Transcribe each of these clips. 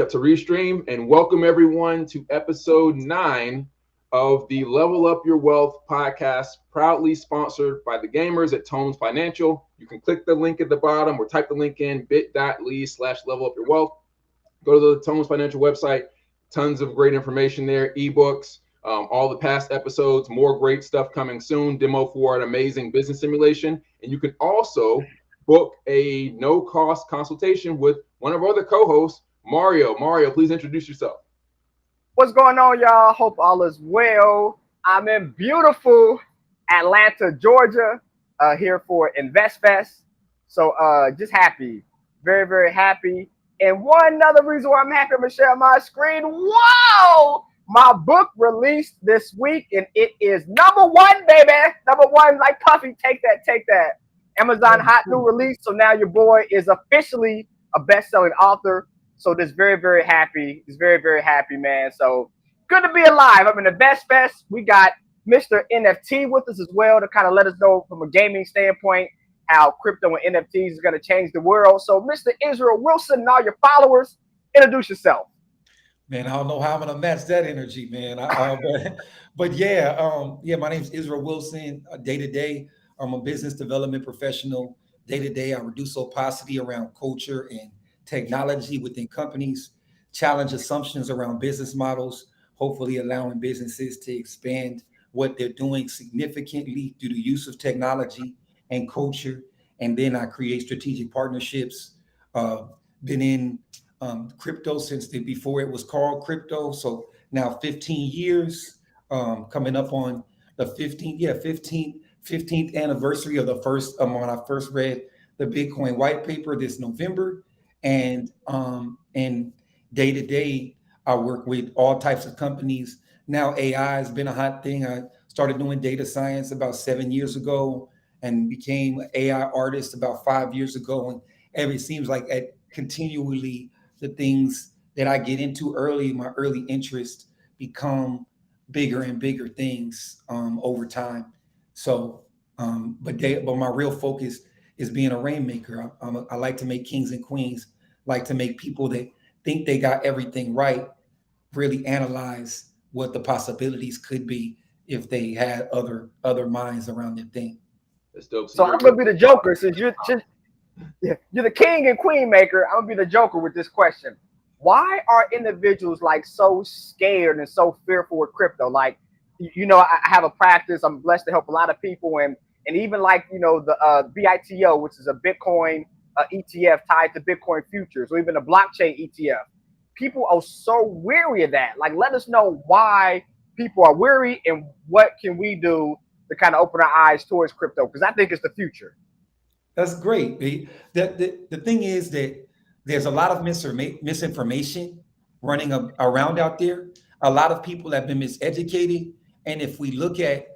up to Restream and welcome everyone to episode 9 of the Level Up Your Wealth podcast, proudly sponsored by the gamers at Tones Financial. You can click the link at the bottom or type the link in bit.ly/level up your wealth. Go to the Tones Financial website, tons of great information there, ebooks, all the past episodes, more great stuff coming soon, demo for an amazing business simulation. And you can also book a no-cost consultation with one of our other co-hosts, Mario. Mario, please introduce yourself. What's going on, y'all? Hope all is well. I'm in beautiful Atlanta, Georgia, here for Invest Fest. So just happy, very, very happy. And one other reason why I'm happy, I'm gonna share my screen. Whoa! My book released this week, and it is number one, baby. Number one, like Puffy. Take that, take that. Amazon hot new release. So now your boy is officially a best-selling author. So just very, very happy. Just very, very happy, man. So good to be alive. I'm in the Best Fest. We got Mr. NFT with us as well to kind of let us know from a gaming standpoint how crypto and NFTs is going to change the world. So Mr. Israel Wilson and all your followers, introduce yourself. Man, I don't know how I'm gonna match that energy, man. But yeah, my name is Israel Wilson. Day to day, I'm a business development professional. Day to day, I reduce opacity around culture and technology within companies, challenge assumptions around business models, hopefully allowing businesses to expand what they're doing significantly through the use of technology and culture. And then I create strategic partnerships. Uh, been in crypto since before it was called crypto. So now 15 years, coming up on the 15th anniversary of the first when I first read the Bitcoin white paper this November. And day to day, I work with all types of companies. Now AI has been a hot thing. I started doing data science about 7 years ago and became an AI artist about 5 years ago. And it seems like continually the things that I get into early, my early interest, become bigger and bigger things over time. So, but my real focus is being a rainmaker. I like to make kings and queens, like to make people that think they got everything right really analyze what the possibilities could be if they had other minds around their thing. That's dope. So So you're I'm a gonna good be the Joker since you're the king and queen maker. I'm gonna be the Joker with this question. Why are individuals like so scared and so fearful with crypto? Like, I have a practice. I'm blessed to help a lot of people, and even like the BITO, which is a Bitcoin ETF tied to Bitcoin futures, or even a blockchain ETF. People are so weary of that. Like, let us know why people are weary and what can we do to kind of open our eyes towards crypto, because I think it's the future. That's great. The thing is that there's a lot of misinformation running around out there. A lot of people have been miseducated. And if we look at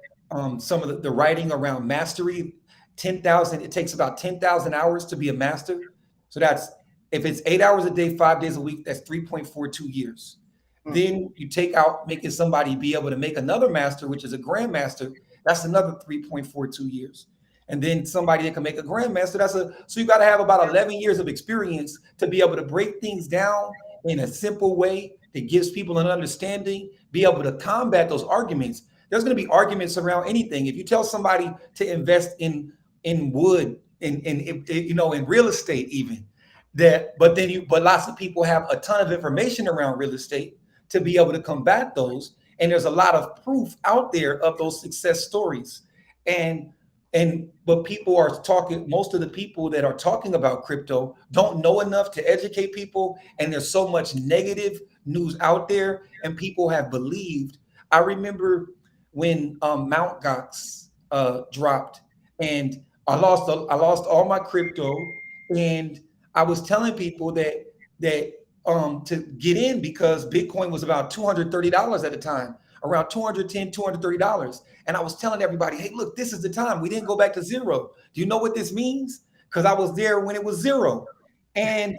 some of the writing around mastery, 10,000, it takes about 10,000 hours to be a master. So that's, if it's 8 hours a day, 5 days a week, that's 3.42 years. Mm. Then you take out making somebody be able to make another master, which is a grandmaster, that's another 3.42 years. And then somebody that can make a grandmaster, so you got to have about 11 years of experience to be able to break things down in a simple way that gives people an understanding, be able to combat those arguments. There's going to be arguments around anything. If you tell somebody to invest in wood, in real estate, even but lots of people have a ton of information around real estate to be able to combat those. And there's a lot of proof out there of those success stories. But people are talking, most of the people that are talking about crypto don't know enough to educate people. And there's so much negative news out there, and people have believed. I remember when Mount Gox dropped, and I lost all my crypto, and I was telling people that to get in because Bitcoin was about $230 at the time, around $210, $230. And I was telling everybody, hey, look, this is the time. We didn't go back to zero. Do you know what this means? Because I was there when it was zero. And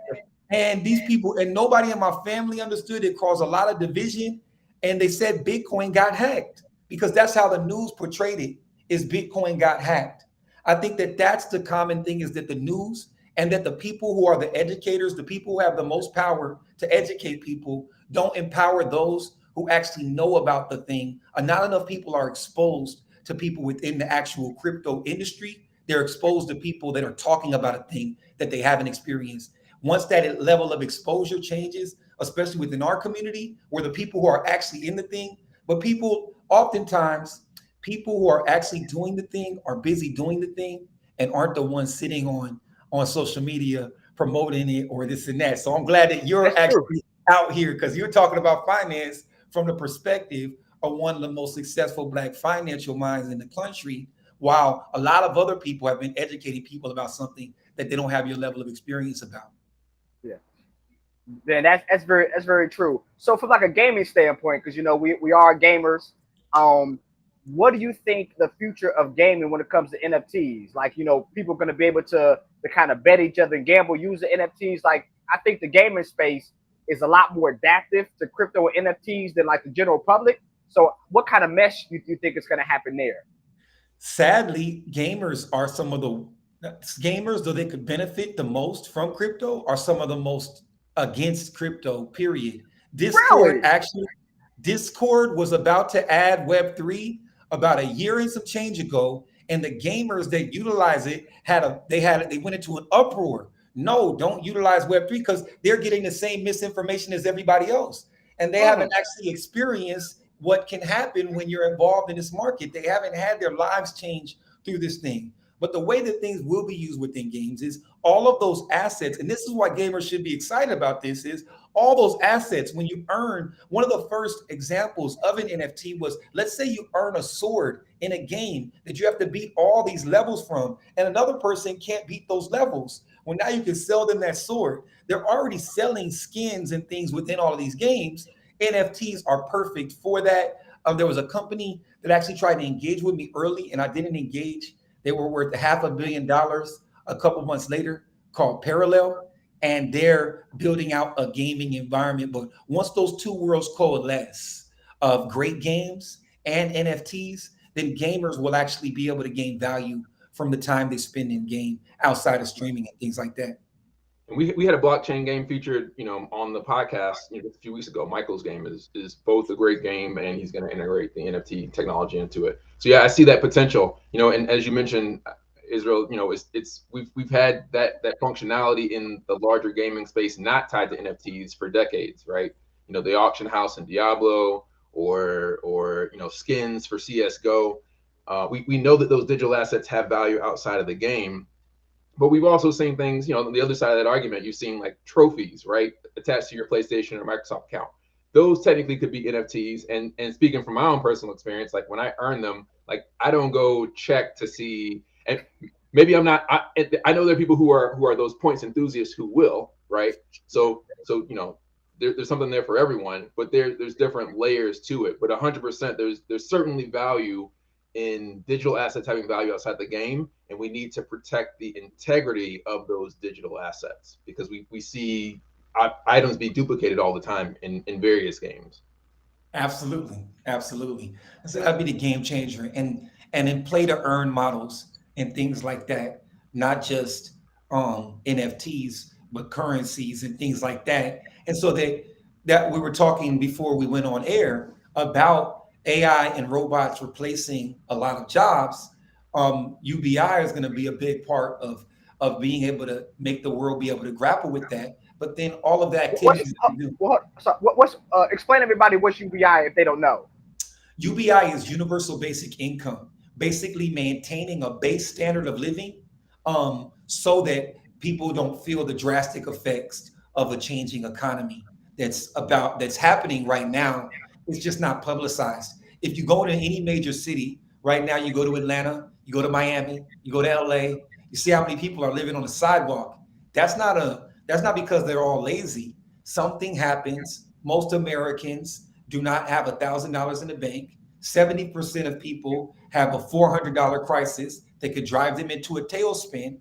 these people, and nobody in my family understood. It caused a lot of division. And they said Bitcoin got hacked, because that's how the news portrayed it, is Bitcoin got hacked. I think that that's the common thing, is that the news and that the people who are the educators, the people who have the most power to educate people, don't empower those who actually know about the thing. Not enough people are exposed to people within the actual crypto industry. They're exposed to people that are talking about a thing that they haven't experienced. Once that level of exposure changes, especially within our community, where the people who are actually in the thing, but people oftentimes, people who are actually doing the thing are busy doing the thing and aren't the ones sitting on social media promoting it or this and that. So I'm glad that you're That's true. actually out here because you're talking about finance from the perspective of one of the most successful Black financial minds in the country, while a lot of other people have been educating people about something that they don't have your level of experience about. Yeah. Then that's very true. So from like a gaming standpoint, because we are gamers, what do you think the future of gaming when it comes to NFTs? Like people are going to be able to kind of bet each other and gamble using NFTs. Like I think the gaming space is a lot more adaptive to crypto and NFTs than like the general public. So what kind of mesh you think is going to happen there? Sadly, gamers are some of the gamers, though they could benefit the most from crypto, are some of the most against crypto, period. Discord Really? actually, Discord was about to add Web3 about a year and some change ago, and the gamers that utilize it they went into an uproar. No, don't utilize Web3 because they're getting the same misinformation as everybody else. And they Mm, haven't actually experienced what can happen when you're involved in this market. They haven't had their lives change through this thing. But the way that things will be used within games is all of those assets, and this is why gamers should be excited about this, is all those assets when you earn. One of the first examples of an NFT was, let's say you earn a sword in a game that you have to beat all these levels from, and another person can't beat those levels. Well, now you can sell them that sword. They're already selling skins and things within all of these games. NFTs are perfect for that. There was a company that actually tried to engage with me early, and I didn't engage. They were worth $500 million a couple months later, called Parallel, and they're building out a gaming environment. But once those two worlds coalesce of great games and NFTs, then gamers will actually be able to gain value from the time they spend in game outside of streaming and things like that. And we had a blockchain game featured, on the podcast, a few weeks ago. Michael's game is both a great game, and he's going to integrate the NFT technology into it. So yeah, I see that potential. And as you mentioned, Israel, it's we've had that functionality in the larger gaming space, not tied to NFTs for decades, right? The auction house in Diablo, or skins for CS:GO. We know that those digital assets have value outside of the game. But we've also seen things, on the other side of that argument. You've seen like trophies, right, attached to your PlayStation or Microsoft account. Those technically could be NFTs. And speaking from my own personal experience, like when I earn them, like I don't go check to see. And maybe I'm not. I know there are people who are those points enthusiasts who will, right? So there's something there for everyone, but there's different layers to it. But 100%, there's certainly value in digital assets having value outside the game, and we need to protect the integrity of those digital assets because we see items be duplicated all the time in various games. Absolutely, absolutely. So that'd be the game changer, and in play to earn models and things like that, not just NFTs, but currencies and things like that. And so that we were talking before we went on air about AI and robots replacing a lot of jobs. UBI is going to be a big part of being able to make the world be able to grapple with that. But then all of the What's activities that we do. what's explain to everybody what's UBI if they don't know. UBI is universal basic income, basically maintaining a base standard of living, so that people don't feel the drastic effects of a changing economy that's happening right now. It's just not publicized. If you go to any major city right now, you go to Atlanta, you go to Miami, you go to LA, you see how many people are living on the sidewalk. That's not because they're all lazy. Something happens. Most Americans do not have $1,000 in the bank. 70% of people have a $400 crisis that could drive them into a tailspin.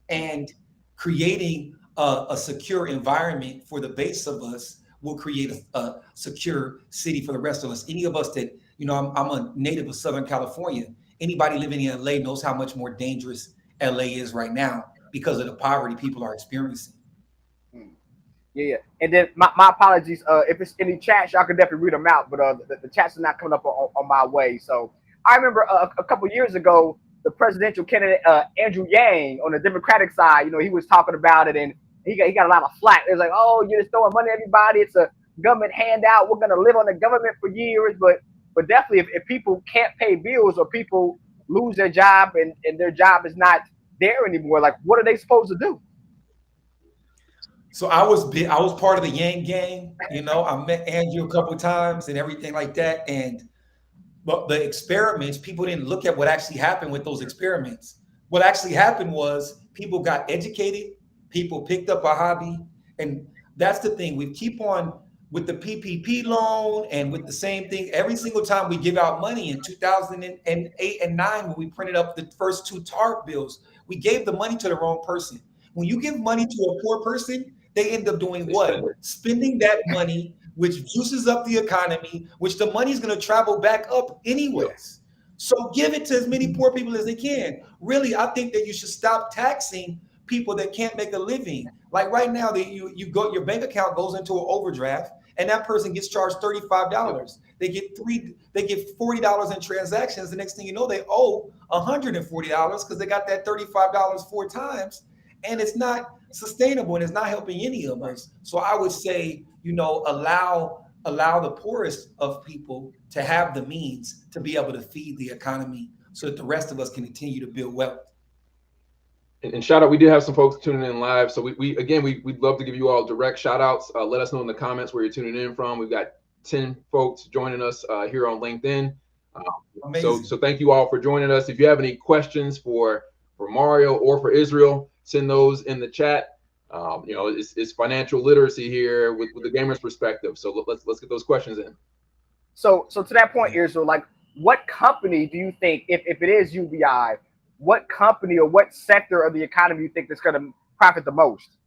And creating a secure environment for the base of us will create a secure city for the rest of us. Any of us that, I'm a native of Southern California. Anybody living in LA knows how much more dangerous LA is right now because of the poverty people are experiencing. Yeah. And then my apologies. If it's any chats, y'all can definitely read them out. But the chats are not coming up on my way. So I remember a couple years ago, the presidential candidate Andrew Yang on the Democratic side, he was talking about it, and he got a lot of flack. It was like, oh, you're just throwing money at everybody. It's a government handout. We're gonna live on the government for years. But definitely, if people can't pay bills or people lose their job and their job is not there anymore, like what are they supposed to do? So I was part of the Yang gang. I met Andrew a couple of times and everything like that. But the experiments, people didn't look at what actually happened with those experiments. What actually happened was people got educated, people picked up a hobby, and that's the thing. We keep on with the PPP loan and with the same thing every single time we give out money. In 2008 and 9, when we printed up the first 2 TARP bills, we gave the money to the wrong person. When you give money to a poor person, they end up doing what? Spending that money, which juices up the economy, which the money is going to travel back up anyways. So give it to as many poor people as they can. Really, I think that you should stop taxing people that can't make a living. Like right now, your bank account goes into an overdraft, and that person gets charged $35. They get $40 in transactions. The next thing you know, they owe $140 because they got that $35 4 times, and it's not sustainable and it's not helping any of us. So I would say, allow the poorest of people to have the means to be able to feed the economy so that the rest of us can continue to build wealth. And shout out, we did have some folks tuning in live. So we'd love to give you all direct shout outs. Let us know in the comments where you're tuning in from. We've got 10 folks joining us here on LinkedIn. So thank you all for joining us. If you have any questions for Mario or for Israel, send those in the chat. It's financial literacy here with the gamer's perspective. So let's get those questions in. So to that point, Israel, like what company do you think, if it is UBI, what company or what sector of the economy you think that's going to profit the most?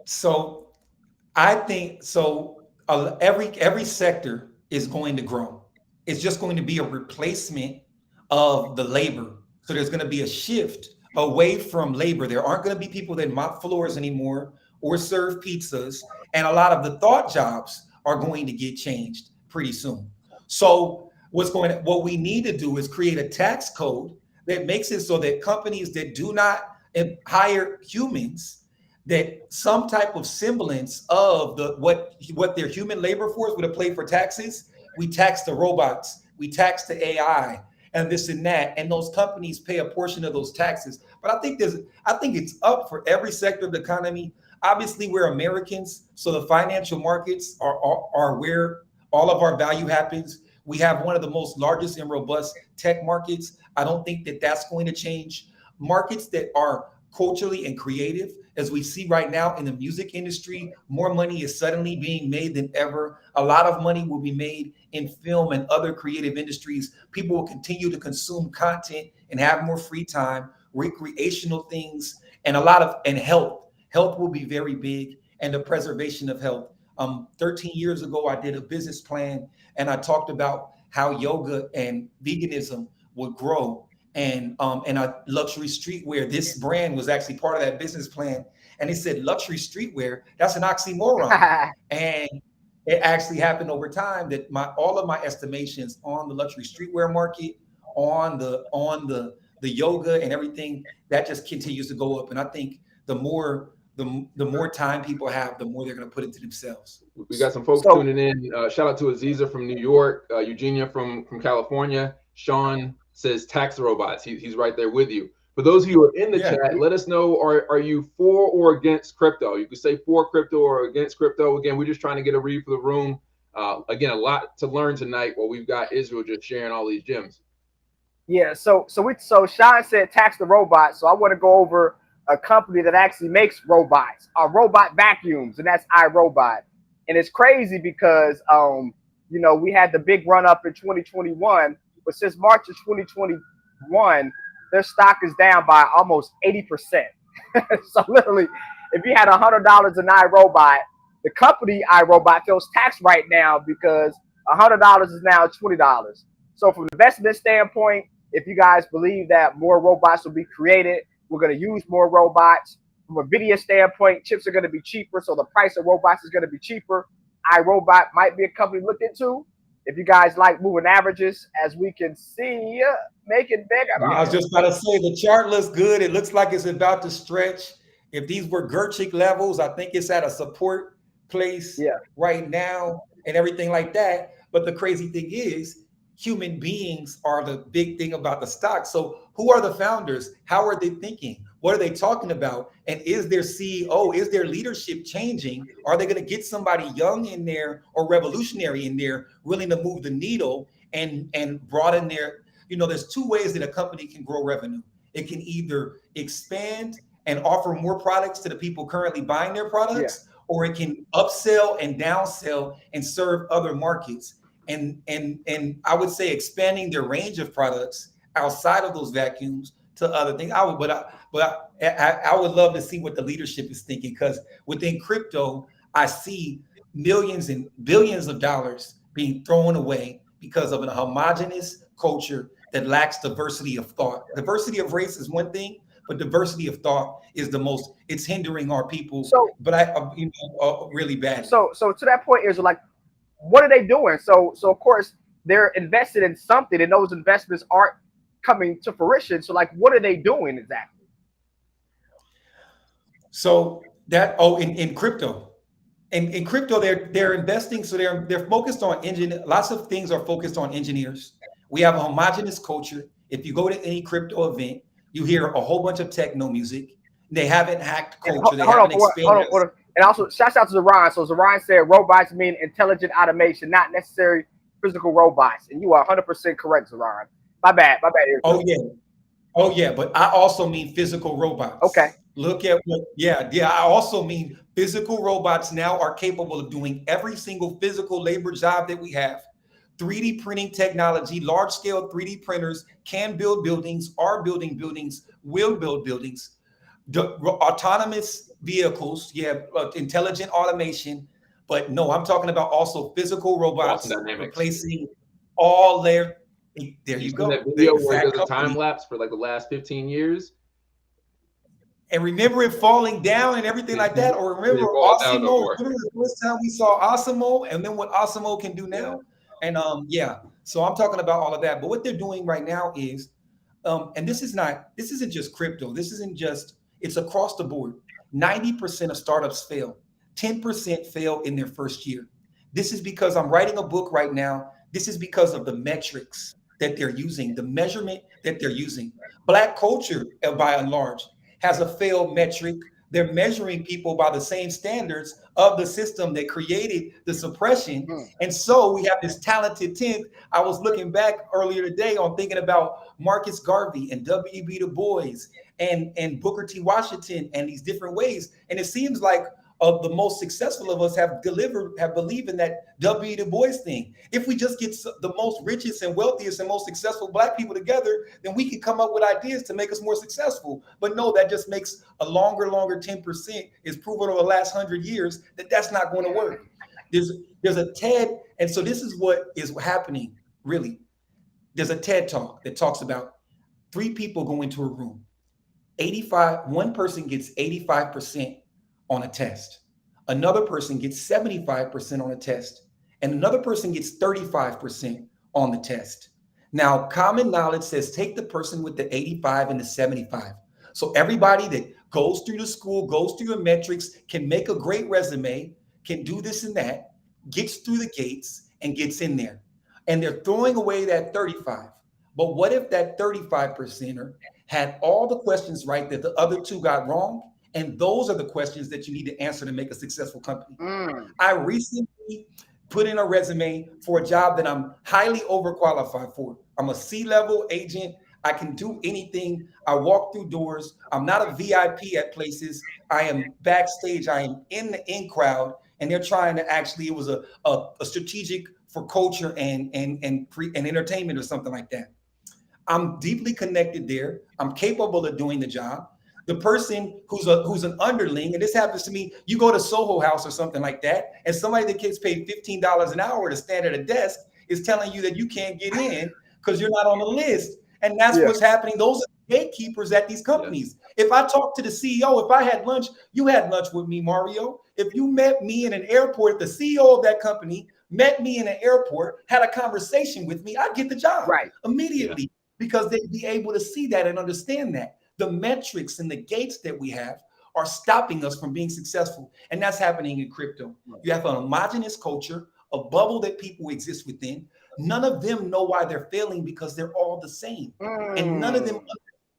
So I think every sector is going to grow. It's just going to be a replacement of the labor. So there's going to be a shift away from labor. There aren't going to be people that mop floors anymore or serve pizzas. And a lot of the thought jobs are going to get changed pretty soon. So what we need to do is create a tax code that makes it so that companies that do not hire humans, that some type of semblance of what their human labor force would have paid for taxes, we tax the robots, we tax the AI, and this and that, and those companies pay a portion of those taxes. But I think it's up for every sector of the economy. Obviously, we're Americans, so the financial markets are where all of our value happens. We have one of the most largest and robust tech markets. I don't think that that's going to change. Markets that are culturally and creative, as we see right now in the music industry, more money is suddenly being made than ever. A lot of money will be made in film and other creative industries. People will continue to consume content and have more free time, recreational things, and health. Health will be very big, and the preservation of health. 13 years ago, I did a business plan, and I talked about how yoga and veganism would grow. And luxury streetwear, this brand was actually part of that business plan. And they said luxury streetwear, that's an oxymoron. And it actually happened over time that all of my estimations on the luxury streetwear market, on the yoga and everything, that just continues to go up. And I think the more time people have, the more they're going to put into themselves. We got some folks tuning in. Shout out to Aziza from New York, Eugenia from California. Sean says tax robots. He's right there with you. For those of you who are in the chat, let us know, are you for or against crypto? You can say for crypto or against crypto. Again, we're just trying to get a read for the room. Again, a lot to learn tonight while we've got Israel just sharing all these gems. Yeah, so Sean said tax the robots. So I want to go over a company that actually makes robots, robot vacuums, and that's iRobot. And it's crazy because we had the big run up in 2021, but since March of 2021, their stock is down by almost 80%. So literally, if you had $100 in iRobot, the company iRobot feels taxed right now because $100 is now $20. So from an investment standpoint, if you guys believe that more robots will be created, we're going to use more robots. From a video standpoint, chips are going to be cheaper, so the price of robots is going to be cheaper. iRobot might be a company to look into. If you guys like moving averages, as we can see, making big. Yeah, I was just about to say the chart looks good. It looks like it's about to stretch. If these were Gerchik levels, I think it's at a support place Yeah, right now and everything like that. But the crazy thing is, human beings are the big thing about the stock. So, who are the founders? How are they thinking? What are they talking about? And is their CEO, is their leadership changing? Are they going to get somebody young in there or revolutionary in there, willing to move the needle and broaden their, there's two ways that a company can grow revenue. It can either expand and offer more products to the people currently buying their yeah. products, or it can upsell and downsell and serve other markets. And I would say expanding their range of products outside of those vacuums to other things. I would love to see what the leadership is thinking, because within crypto, I see millions and billions of dollars being thrown away because of a homogenous culture that lacks diversity of thought. Diversity of race is one thing, but diversity of thought is the most. It's hindering our people, So, but really badly. so to that point is like, what are they doing? So of course they're invested in something, and those investments aren't coming to fruition. So like, what are they doing exactly? So that in crypto, in crypto, they're investing. So they're focused on engine. Lots of things are focused on engineers. We have a homogenous culture. If you go to any crypto event, you hear a whole bunch of techno music. They haven't hacked And culture. They hold on, haven't expanded. hold on. And also, shouts out to Zoran. So Zoran said robots mean intelligent automation, not necessarily physical robots. And you are 100% correct, Zoran. My bad. Oh yeah, oh yeah. But I also mean physical Okay. robots. Look at what. Yeah, yeah. I also mean physical robots now are capable of doing every single physical labor job that we have. 3D printing technology, large scale 3D printers can build buildings, are building buildings, will build buildings. Autonomous vehicles, yeah, intelligent automation. But no, I'm talking about also physical Boston robots Dynamics. replacing all their. There You you seen that go, the video where it exact does a time company. lapse for like the last 15 years? And remember it falling down and everything like that? Or remember It falls down no Osimo? more. Remember the first time we saw Osimo and then what Osimo can do Yeah. now? And yeah, so I'm talking about all of that. But what they're doing right now is, and this isn't just crypto. This isn't just, it's across the board. 90% of startups fail. 10% fail in their first year. This is because I'm writing a book right now. This is because of the metrics that they're using, the measurement that they're using. Black culture, by and large, has a failed metric. They're measuring people by the same standards of the system that created the suppression. Hmm. And so we have this talented 10th. I was looking back earlier today on thinking about Marcus Garvey and W.B. Du Bois and Booker T. Washington and these different ways. And it seems like the most successful of us have believed in that W. Du Bois thing. If we just get the most richest and wealthiest and most successful Black people together, then we can come up with ideas to make us more successful. But no, that just makes a longer 10% is proven over the last 100 years that that's not going to work. There's a TED, and so this is what is happening, really. There's a TED talk that talks about 3 people go into a room. One person gets 85% on a test. Another person gets 75% on a test. And another person gets 35% on the test. Now, common knowledge says take the person with the 85 and the 75. So everybody that goes through the school, goes through the metrics, can make a great resume, can do this and that, gets through the gates and gets in there. And they're throwing away that 35. But what if that 35%er had all the questions right that the other 2 got wrong? And those are the questions that you need to answer to make a successful company. I recently put in a resume for a job that I'm highly overqualified for. I'm a C-level agent. I can do anything. I walk through doors. I'm not a VIP at places. I am backstage. I am in the in crowd. And they're trying to actually, it was a strategic for culture and entertainment or something like that. I'm deeply connected there. I'm capable of doing the job. The person who's an underling, and this happens to me, you go to Soho House or something like that, and somebody that gets paid $15 an hour to stand at a desk is telling you that you can't get in because you're not on the list. And that's Yeah. what's happening. Those are gatekeepers at these companies. If I talk to the CEO, if I had lunch, you had lunch with me, Mario. If you met me in an airport, the CEO of that company met me in an airport, had a conversation with me, I'd get the job Right. immediately because they'd be able to see that and understand that. The metrics and the gates that we have are stopping us from being successful. And that's happening in crypto. You have an homogenous culture, a bubble that people exist within. None of them know why they're failing because they're all the same. And none of them Mm.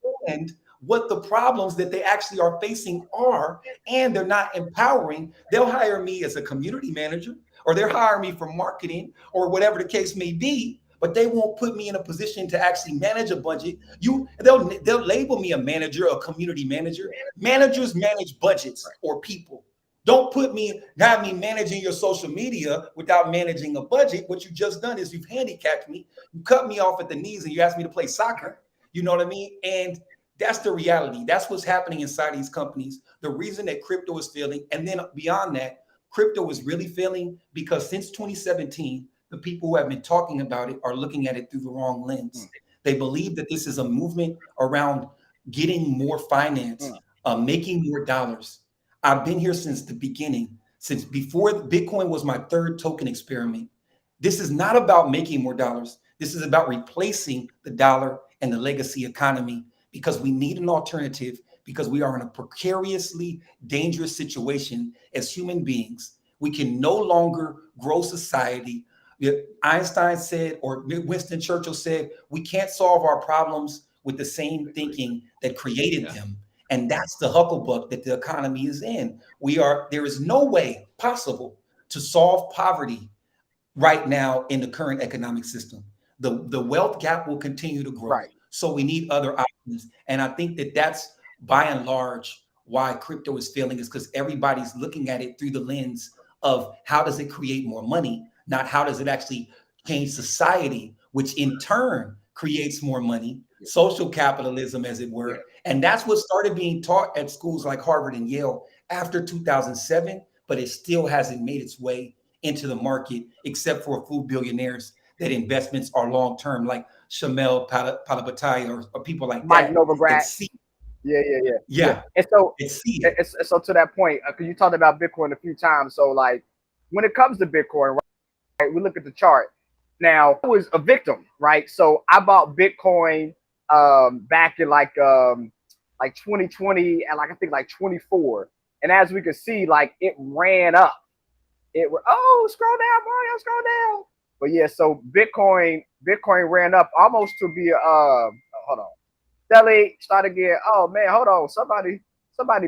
understand what the problems that they actually are facing are, and they're not empowering. They'll hire me as a community manager, or they'll hire me for marketing, or whatever the case may be, but they won't put me in a position to actually manage a budget. They'll label me a manager, a community manager. Managers manage budgets or people. Don't have me managing your social media without managing a budget. What you just done is you've handicapped me. You cut me off at the knees and you asked me to play soccer. You know what I mean? And that's the reality. That's what's happening inside these companies. The reason that crypto is failing, and then beyond that, crypto is really failing because since 2017, the people who have been talking about it are looking at it through the wrong lens. They believe that this is a movement around getting more finance, making more dollars. I've been here since the beginning, since before Bitcoin was my third token experiment. This is not about making more dollars. This is about replacing the dollar and the legacy economy because we need an alternative because we are in a precariously dangerous situation as human beings. We can no longer grow society. Einstein said, or Winston Churchill said, we can't solve our problems with the same thinking that created them. And that's the hucklebuck that the economy is in. There is no way possible to solve poverty right now in the current economic system. The wealth gap will continue to grow. Right. So we need other options. And I think that that's by and large why crypto is failing is because everybody's looking at it through the lens of how does it create more money, not how does it actually change society, which in turn creates more money, social capitalism, as it were. And that's what started being taught at schools like Harvard and Yale after 2007, but it still hasn't made its way into the market, except for a few billionaires that investments are long term, like Shamel Palabatayi or people like Mike that Novogratz. see, Yeah. yeah, And so, that see it. so to that point, because you talked about Bitcoin a few times. So, like, when it comes to Bitcoin, right, we look at the chart. Now, I was a victim, right? So I bought Bitcoin back in like 2020 and like I think like 24. And as we could see, like it ran up. Scroll down, Mario, scroll down. But yeah, so Bitcoin ran up almost to be hold on. Deli, start again. Oh man, hold on. Somebody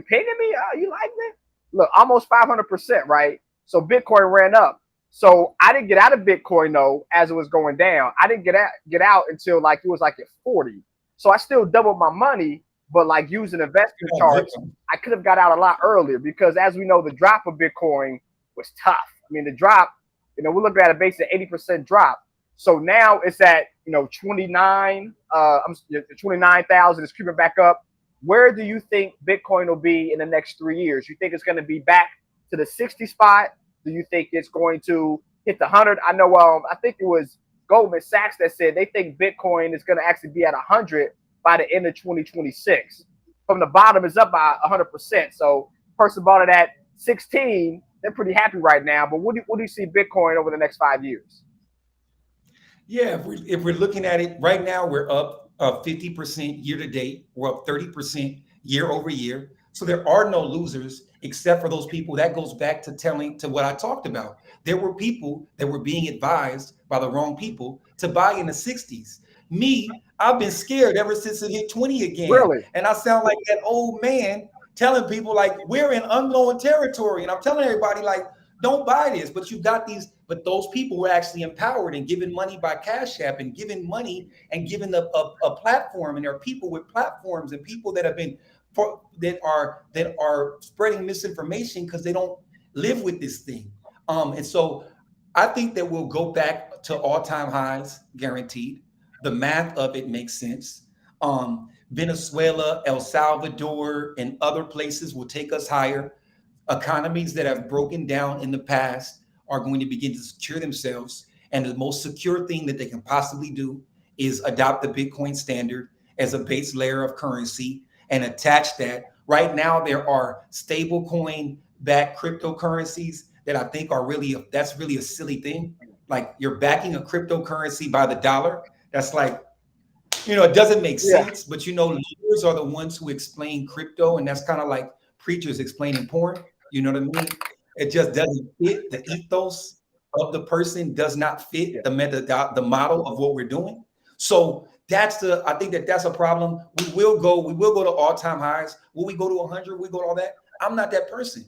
pinging me? Oh, you like me? Look, almost 500%, right? So Bitcoin ran up. So I didn't get out of Bitcoin though as it was going down. I didn't get out until like it was like at 40. So I still doubled my money, but like using investment charts, I could have got out a lot earlier because as we know, the drop of Bitcoin was tough. I mean, the drop, we're looking at a base of 80% drop. So now it's at 29,000. It's creeping back up. Where do you think Bitcoin will be in the next 3 years? You think it's going to be back to the 60 spot? Do you think it's going to hit the 100? I know. I think it was Goldman Sachs that said they think Bitcoin is going to actually be at 100 by the end of 2026. From the bottom, it's up by 100%. So, person bought it at 16. They're pretty happy right now. But what do you see Bitcoin over the next 5 years? Yeah, if we're looking at it right now, we're up 50% year to date. We're up 30% year over year. So there are no losers except for those people. That goes back to what I talked about. There were people that were being advised by the wrong people to buy in the 60s. Me, I've been scared ever since it hit 20 again. Really? And I sound like that old man telling people like we're in unknown territory. And I'm telling everybody like, don't buy this. But you got these, but those people were actually empowered and given money by Cash App and giving money and giving a platform. And there are people with platforms and people that have been that are spreading misinformation because they don't live with this thing. And so I think that we'll go back to all-time highs, guaranteed. The math of it makes sense. Venezuela, El Salvador, and other places will take us higher. Economies that have broken down in the past are going to begin to secure themselves. And the most secure thing that they can possibly do is adopt the Bitcoin standard as a base layer of currency and attach that. Right now, there are stablecoin backed cryptocurrencies that I think are that's really a silly thing. Like you're backing a cryptocurrency by the dollar. That's like, it doesn't make Yeah, sense, but leaders are the ones who explain crypto, and that's kind of like preachers explaining porn. You know what I mean? It just doesn't fit the ethos of the person, does not yeah. fit the method, the model of what we're doing. So I think that's a problem. We will go to all-time highs. Will we go to 100? We go to all that. I'm not that person.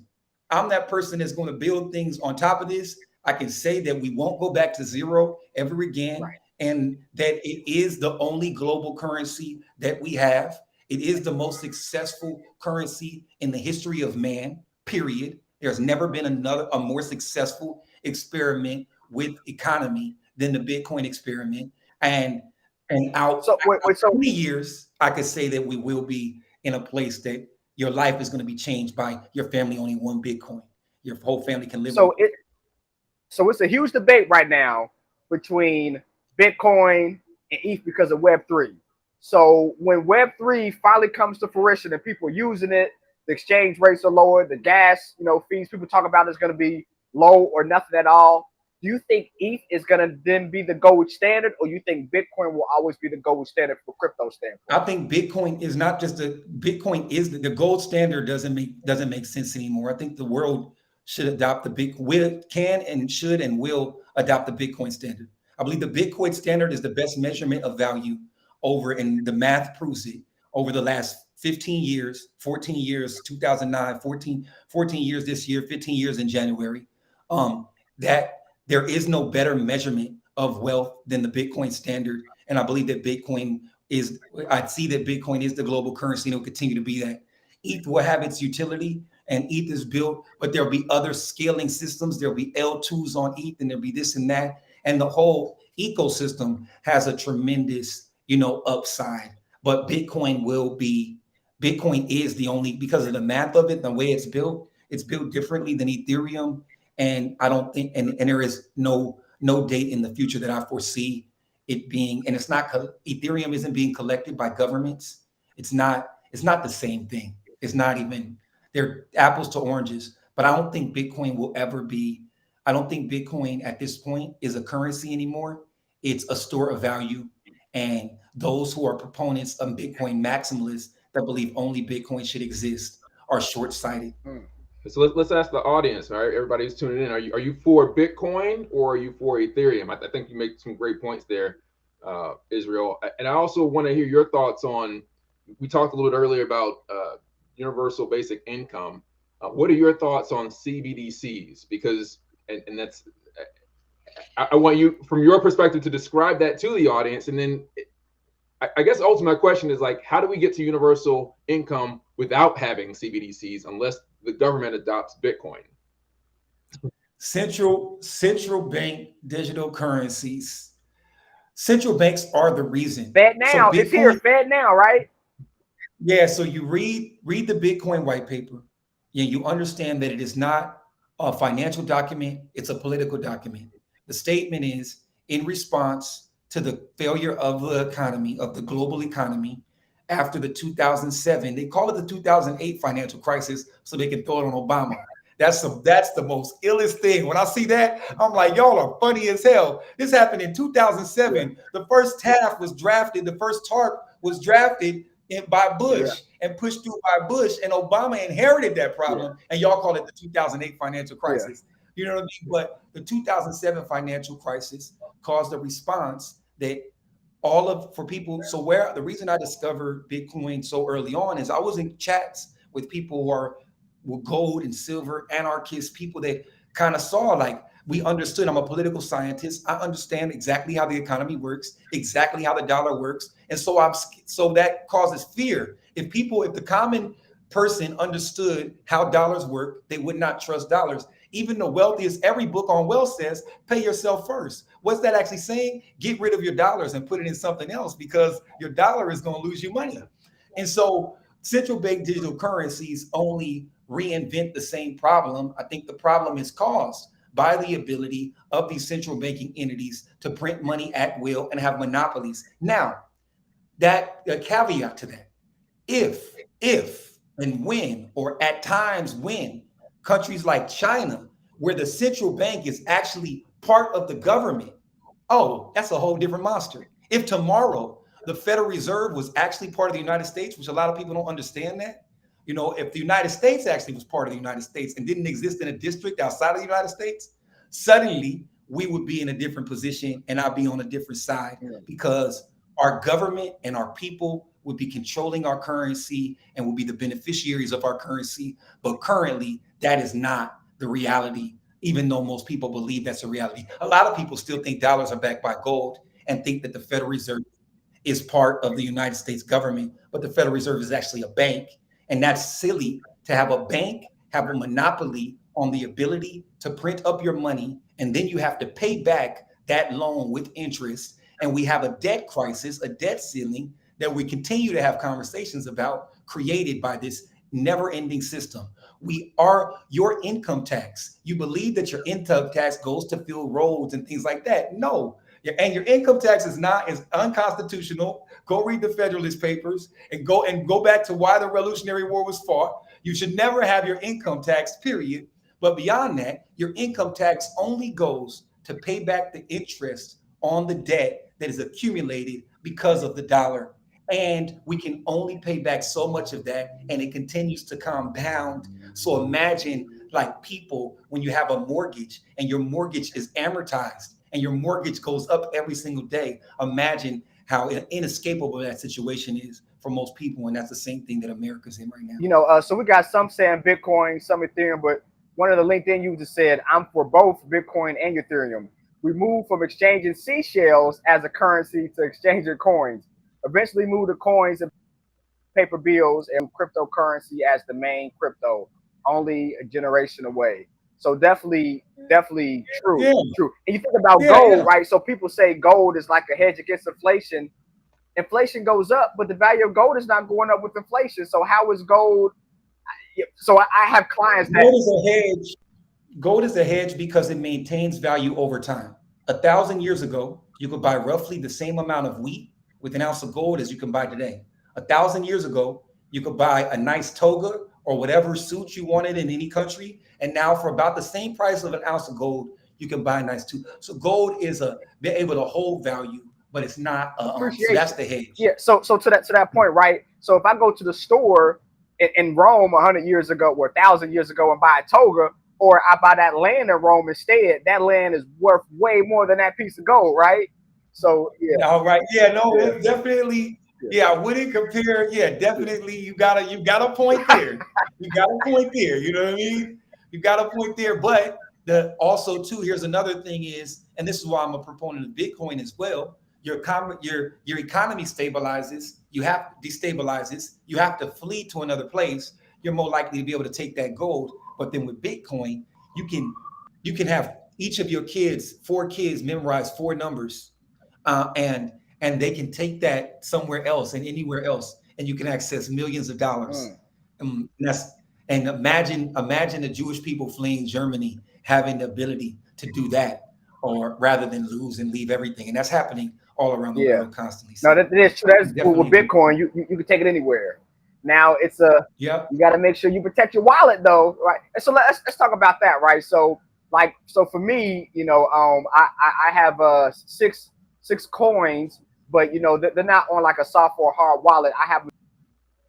I'm that person that's going to build things on top of this. I can say that we won't go back to zero ever again, Right. and that it is the only global currency that we have. It is the most successful currency in the history of man, period. There's never been a more successful experiment with economy than the Bitcoin experiment. And out So wait, wait. So 20 years, I could say that we will be in a place that your life is going to be changed by your family owning one Bitcoin. Your whole family can live on. so it so it's a huge debate right now between Bitcoin and ETH because of Web3. So when Web3 finally comes to fruition and people are using it, the exchange rates are lower, the gas, fees people talk about is going to be low or nothing at all. Do you think ETH is going to then be the gold standard, or you think Bitcoin will always be the gold standard for crypto I standpoint? think Bitcoin is not just Bitcoin is the gold standard doesn't make sense anymore. I think the world should adopt can and should and will adopt the Bitcoin standard. I believe the Bitcoin standard is the best measurement of value and the math proves it over the last 15 years, 14 years, 2009, 14 years this year, 15 years in January. That there is no better measurement of wealth than the Bitcoin standard. And I believe that I see that Bitcoin is the global currency and it will continue to be that. ETH will have its utility and ETH is built, but there'll be other scaling systems. There'll be L2s on ETH and there'll be this and that. And the whole ecosystem has a tremendous, upside. But Bitcoin is the only, because of the math of it, the way it's built differently than Ethereum. And I don't think, and there is no date in the future that I foresee it being, and Ethereum isn't being collected by governments. It's not the same thing. It's not even, they're apples to oranges. But I don't think Bitcoin at this point is a currency anymore. It's a store of value. And those who are proponents of Bitcoin maximalists that believe only Bitcoin should exist are short-sighted. Hmm. So let's ask the audience. All right, everybody who's tuning in. Are you for Bitcoin or are you for Ethereum? I think you make some great points there, Israel. And I also want to hear your thoughts on. We talked a little bit earlier about universal basic income. What are your thoughts on CBDCs? Because and that's I want you from your perspective to describe that to the audience, and then I guess the ultimate question is like, how do we get to universal income without having CBDCs unless the government adopts Bitcoin? Central bank digital currencies. Central banks are the reason. Fed So now, it's here. Bitcoin, Fed now, right? yeah. So you read the Bitcoin white paper, and you understand that it is not a financial document; it's a political document. The statement is in response to the failure of the economy, of the global economy, after the 2007. They call it the 2008 financial crisis, so they can throw it on Obama. That's the most illest thing. When I see that, I'm like, y'all are funny as hell. This happened in Yeah, 2007. The first TAF was drafted. The first TARP was drafted by yeah, Bush and pushed through by Bush, and Obama inherited that Yeah. problem. And y'all call it the 2008 financial yeah. crisis. You know what I mean? But the 2007 financial crisis caused a response that all of for people. So where the reason I discovered Bitcoin so early on is I was in chats with people who are with gold and silver anarchists, people that kind of saw like we understood. I'm a political scientist. I understand exactly how the economy works, exactly how the dollar works, and so that causes fear. If the common person understood how dollars work, they would not trust dollars. Even the wealthiest, every book on wealth says, pay yourself first. What's that actually saying? Get rid of your dollars and put it in something else because your dollar is going to lose you money. And so central bank digital currencies only reinvent the same problem. I think the problem is caused by the ability of these central banking entities to print money at will and have monopolies. Now, that a caveat to that, if and when, or at times when countries like China, where the central bank is actually part of the government, oh, that's a whole different monster. If tomorrow the Federal Reserve was actually part of the United States, which a lot of people don't understand that, if the United States actually was part of the United States and didn't exist in a district outside of the United States, suddenly we would be in a different position and I'd be on a different side, because our government and our people would be controlling our currency and will be the beneficiaries of our currency. But currently, that is not the reality, even though most people believe that's a reality. A lot of people still think dollars are backed by gold and think that the Federal Reserve is part of the United States government, but the Federal Reserve is actually a bank. And that's silly to have a bank have a monopoly on the ability to print up your money, and then you have to pay back that loan with interest. And we have a debt crisis, a debt ceiling that we continue to have conversations about, created by this never-ending system. We are your income tax. You believe that your income tax goes to fill roads and things like that. No, and your income tax is unconstitutional. Go read the Federalist Papers and go back to why the Revolutionary War was fought. You should never have your income tax, period. But beyond that, your income tax only goes to pay back the interest on the debt that is accumulated because of the dollar. And we can only pay back so much of that, and it continues to compound. So imagine, like, people, when you have a mortgage and your mortgage is amortized and your mortgage goes up every single day, imagine how inescapable that situation is for most people. And that's the same thing that America's in right now. So we got some saying Bitcoin, some Ethereum, but one of the LinkedIn users said, I'm for both Bitcoin and Ethereum. We moved from exchanging seashells as a currency to exchanging coins. Eventually moved to coins and paper bills and cryptocurrency as the main crypto, only a generation away. So definitely true. Yeah. True. And you think about gold, right? So people say gold is like a hedge against inflation. Inflation goes up, but the value of gold is not going up with inflation. So how is gold? So I have clients that Gold is a hedge because it maintains value over time. 1,000 years ago, you could buy roughly the same amount of wheat with an ounce of gold as you can buy today. 1,000 years ago, you could buy a nice toga or whatever suit you wanted in any country. And now for about the same price of an ounce of gold, you can buy a nice suit. So gold is be able to hold value, but it's not so that's the hedge. Yeah. So to that point, right? So if I go to the store in Rome 100 years ago or 1,000 years ago and buy a toga, or I buy that land in Rome instead, that land is worth way more than that piece of gold, right? So yeah. All right. Yeah. No. It's definitely. Yeah. I wouldn't compare. Yeah. Definitely. You got a point there. You got a point there. You know what I mean? You got a point there. But also too, here's another thing is, and this is why I'm a proponent of Bitcoin as well. Your economy stabilizes. You have destabilizes. You have to flee to another place. You're more likely to be able to take that gold. But then with Bitcoin, you can have each of your kids, 4 kids, memorize 4 numbers, and they can take that somewhere else and anywhere else, and you can access millions of dollars. And imagine the Jewish people fleeing Germany having the ability to do that, or rather than lose and leave everything, and that's happening all around the world constantly. So no, that is true. That's with Bitcoin. You can take it anywhere. Now it's you got to make sure you protect your wallet though, right? And so let's talk about that, right? So for me, I have 6 coins, but they're not on like a soft or hard wallet. I have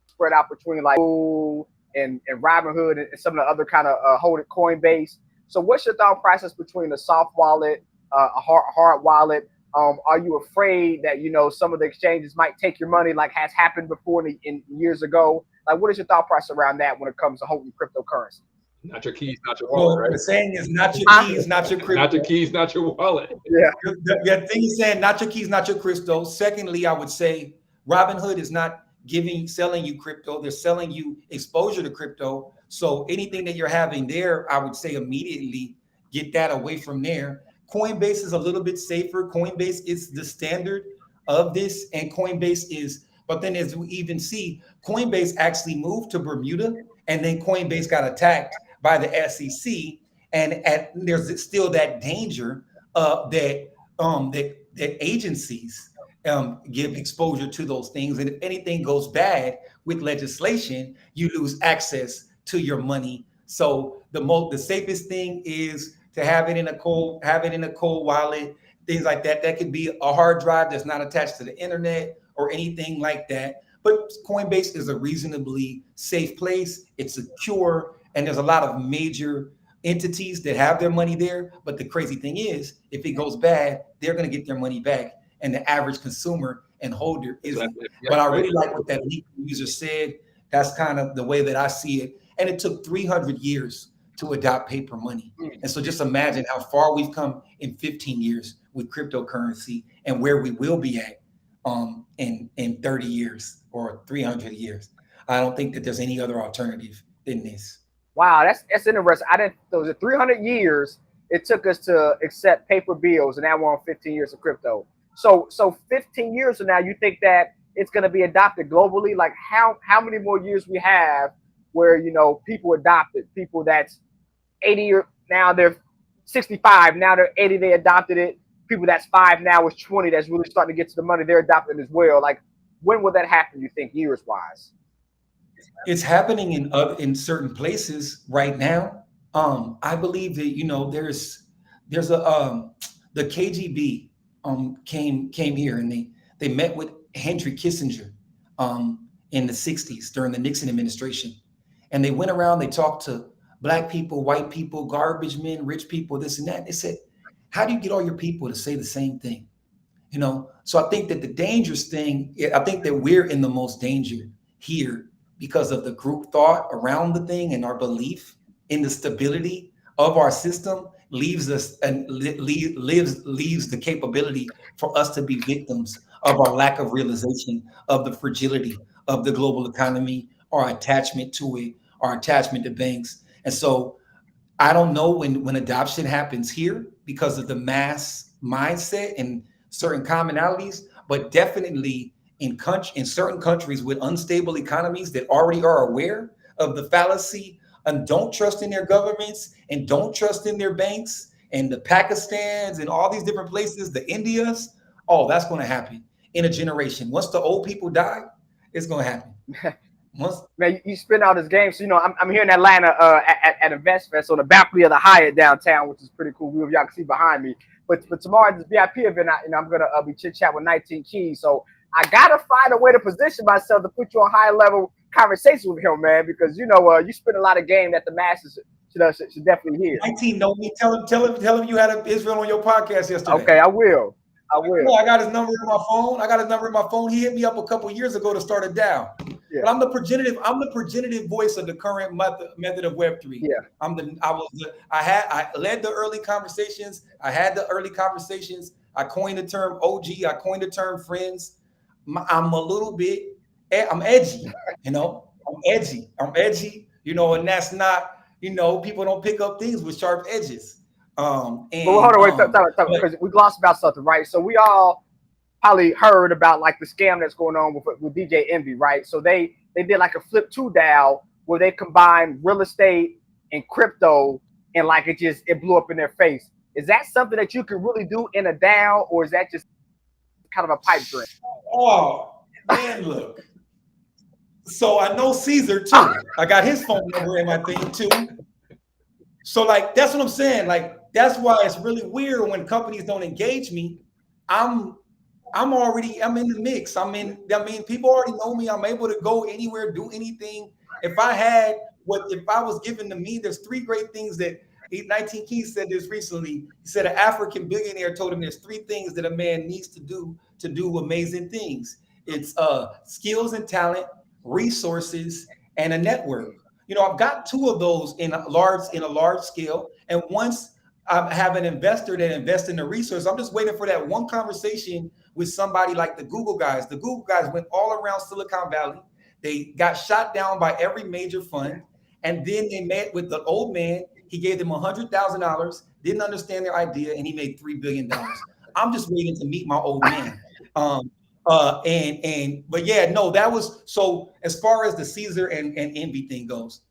spread out between like and Robinhood and some of the other kind of hold it Coinbase. So what's your thought process between a soft wallet, a hard wallet? Are you afraid that some of the exchanges might take your money, like has happened before in years ago? Like, what is your thought process around that when it comes to holding cryptocurrency? Not your keys, not your wallet. Right? The saying is not your keys, not your crypto. Not your keys, not your wallet. Yeah. The thing is saying not your keys, not your crypto. Secondly, I would say Robinhood is not selling you crypto. They're selling you exposure to crypto. So anything that you're having there, I would say immediately get that away from there. Coinbase is a little bit safer. Coinbase is the standard of this, and but then as we even see, Coinbase actually moved to Bermuda, and then Coinbase got attacked by the SEC, and there's still that danger that agencies give exposure to those things, and if anything goes bad with legislation, you lose access to your money. So the safest thing is to have it in a cold wallet, things like that. That could be a hard drive that's not attached to the internet or anything like that. But Coinbase is a reasonably safe place. It's secure, and there's a lot of major entities that have their money there. But the crazy thing is, if it goes bad, they're going to get their money back, and the average consumer and holder isn't. Exactly. Yeah, But I right. really like what that lead user said. That's kind of the way that I see it. And it took 300 years to adopt paper money. And so just imagine how far we've come in 15 years with cryptocurrency and where we will be at in 30 years or 300 years. I don't think that there's any other alternative than this. Wow, that's interesting. I didn't. Those are 300 years it took us to accept paper bills, and now we're on 15 years of crypto. So 15 years from now, you think that it's going to be adopted globally? Like how many more years we have where people adopted people that's 80 or now they're 65, now they're 80, they adopted it. People that's 5 now is 20 that's really starting to get to the money, they're adopting as well. Like when will that happen? You think years wise? It's happening in certain places right now. I believe that there's a the KGB came here, and they met with Henry Kissinger in the 60s during the Nixon administration, and they went around, they talked to black people, white people, garbage men, rich people, this and that. They said, how do you get all your people to say the same thing? So I think that the dangerous thing, I think that we're in the most danger here because of the group thought around the thing, and our belief in the stability of our system leaves us and leaves the capability for us to be victims of our lack of realization of the fragility of the global economy, our attachment to it, our attachment to banks. And so I don't know when adoption happens here because of the mass mindset and certain commonalities, but definitely in certain countries with unstable economies that already are aware of the fallacy and don't trust in their governments and don't trust in their banks, and the Pakistans and all these different places, the Indias, oh, that's going to happen in a generation. Once the old people die, it's going to happen. Once Man, you spin out this game. So I'm here in Atlanta at InvestFest on the balcony of the Hyatt downtown, which is pretty cool. Y'all can see behind me. But tomorrow at this VIP event, I'm gonna be chit chat with 19 Keys. So I gotta find a way to position myself to put you on high level conversation with him, man, because you spend a lot of game that the masses should definitely hear. 19 know me. Tell him you had Israel on your podcast yesterday. Okay, I will. I will. I got his number in my phone. He hit me up a couple years ago to start it down. Yeah. But I'm the progenitive voice of the current method of Web3. Yeah. I led the early conversations. I coined the term OG. I coined the term friends. I'm a little bit, I'm edgy, I'm edgy, and that's not, people don't pick up things with sharp edges. But hold on, wait, because we glossed about something, right? So we all probably heard about like the scam that's going on with DJ Envy, right? So they did like a flip 2 DAO where they combined real estate and crypto, and like it blew up in their face. Is that something that you can really do in a DAO, or is that just kind of a pipe dream? Oh man, look. So I know Caesar too. I got his phone number in my thing too. So like that's what I'm saying. Like that's why it's really weird when companies don't engage me. I'm in the mix. People already know me. I'm able to go anywhere, do anything. If I was given to me, there's 3 great things that 19 Keys said this recently. He said an African billionaire told him there's 3 things that a man needs to do amazing things. It's skills and talent, resources, and a network. I've got 2 of those in a large scale. And once I have an investor that invests in the resource, I'm just waiting for that one conversation with somebody like the Google guys. The Google guys went all around Silicon Valley. They got shot down by every major fund. And then they met with the old man. He gave them $100,000, didn't understand their idea, and he made $3 billion. I'm just waiting to meet my old man. But yeah, no, that was so as far as the Caesar and Envy thing goes,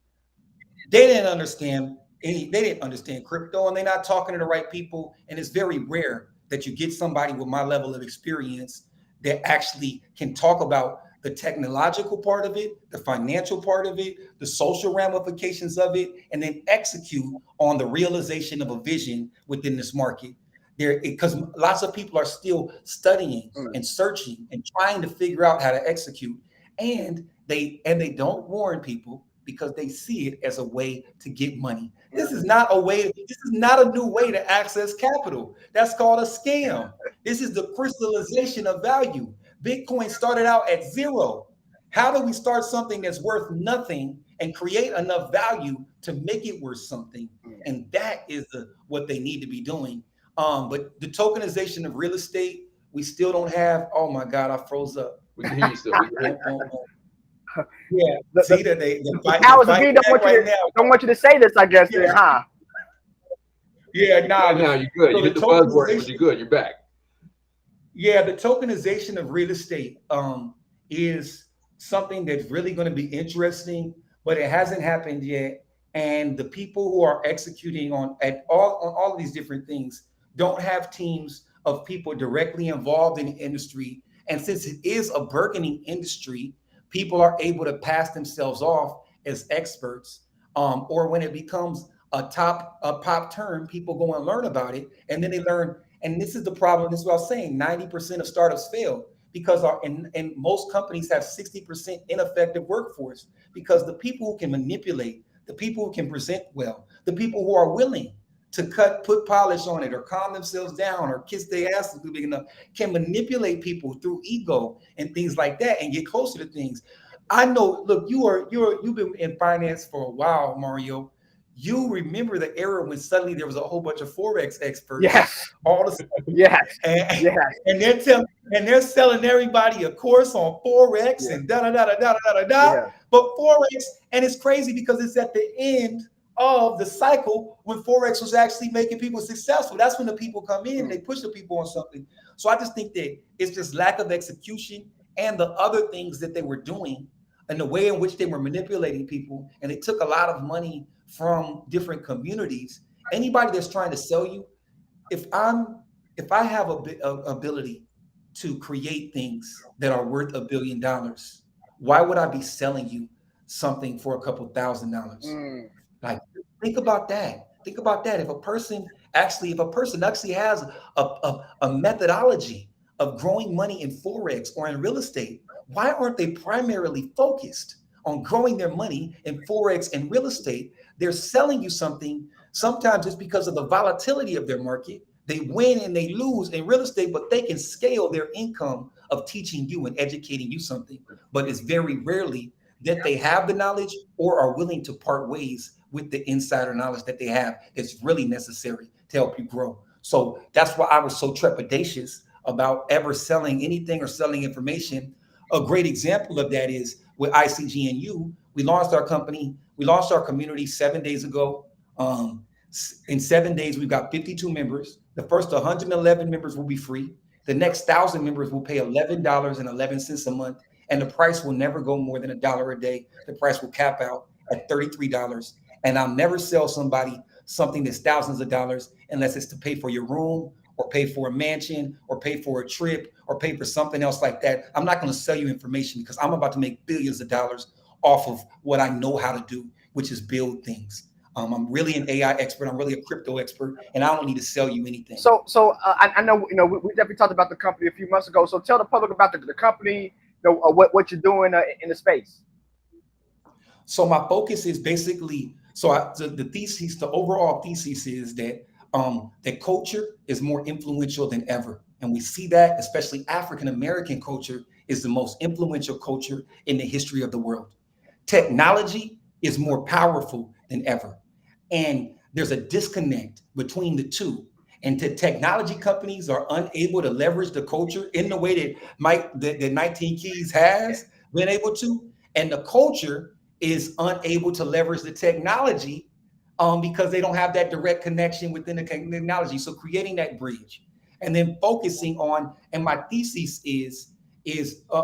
they didn't understand they didn't understand crypto, and they're not talking to the right people. And it's very rare that you get somebody with my level of experience that actually can talk about the technological part of it, the financial part of it, the social ramifications of it, and then execute on the realization of a vision within this market. There, because lots of people are still studying Mm. and searching and trying to figure out how to execute, and they don't warn people because they see it as a way to get money. This is not a way. This is not a new way to access capital. That's called a scam. This is the crystallization of value. Bitcoin started out at zero. How do we start something that's worth nothing and create enough value to make it worth something? And that is what they need to be doing. But the tokenization of real estate, we still don't have. Oh my God, I froze up. We can hear you still. We can hear Boom, boom, boom. Yeah, The, see the, that they're the fighting, they're powers that be fighting back right now. don't want you to say this, I guess, then, Yeah, huh? yeah, you. nah. Right now, you're good. So You the hit the buzzwords, but tokenization, you're good. You're back. yeah, the tokenization of real estate is something that's really going to be interesting, but it hasn't happened yet. And the people who are executing on all of these different things don't have teams of people directly involved in the industry. And since it is a burgeoning industry, people are able to pass themselves off as experts. Or when it becomes a pop term, people go and learn about it, and then they learn. And this is the problem. This is what I was saying. 90% of startups fail because and most companies have 60% ineffective workforce because the people who can manipulate, the people who can present well, the people who are willing to put polish on it or calm themselves down or kiss their asses big enough can manipulate people through ego and things like that and get closer to things. I know, look, you've been in finance for a while, Mario. You remember the era when suddenly there was a whole bunch of Forex experts Yes, all of a sudden, yes, and, yes, and they're selling everybody a course on Forex yeah, and da da da da da da da da. yeah. But Forex, and it's crazy because it's at the end of the cycle when Forex was actually making people successful. That's when the people come in and they push the people on something. So I just think that it's just lack of execution and the other things that they were doing and the way in which they were manipulating people. And they took a lot of money from different communities. Anybody that's trying to sell you, if I'm if I have a ability to create things that are worth $1 billion, why would I be selling you something for a couple $1,000s? Mm. Like, think about that. Think about that. If a person actually has a methodology of growing money in Forex or in real estate, why aren't they primarily focused on growing their money in Forex and real estate? They're selling you something. Sometimes it's because of the volatility of their market. They win and they lose in real estate, but they can scale their income of teaching you and educating you something. But it's very rarely that they have the knowledge or are willing to part ways with the insider knowledge that they have that's really necessary to help you grow. So that's why I was so trepidatious about ever selling anything or selling information. A great example of that is with ICGNU. We launched our company, we launched our community 7 days ago. In 7 days, we've got 52 members. The first 111 members will be free. The next 1,000 members will pay $11.11 a month, and the price will never go more than $1 a day. The price will cap out at $33. And I'll never sell somebody something that's thousands of dollars unless it's to pay for your room or pay for a mansion or pay for a trip or pay for something else like that. I'm not going to sell you information because I'm about to make billions of dollars off of what I know how to do, which is build things. I'm really an AI expert. I'm really a crypto expert, and I don't need to sell you anything. I know we definitely talked about the company a few months ago. So tell the public about the company, what you're doing in the space. So my focus is basically the overall thesis is that that culture is more influential than ever, and we see that especially African American culture is the most influential culture in the history of the world. Technology is more powerful than ever, and there's a disconnect between the two. And the technology companies are unable to leverage the culture in the way that 19 Keys has been able to, and the culture is unable to leverage the technology because they don't have that direct connection within the technology. So creating that bridge and then focusing on, and my thesis is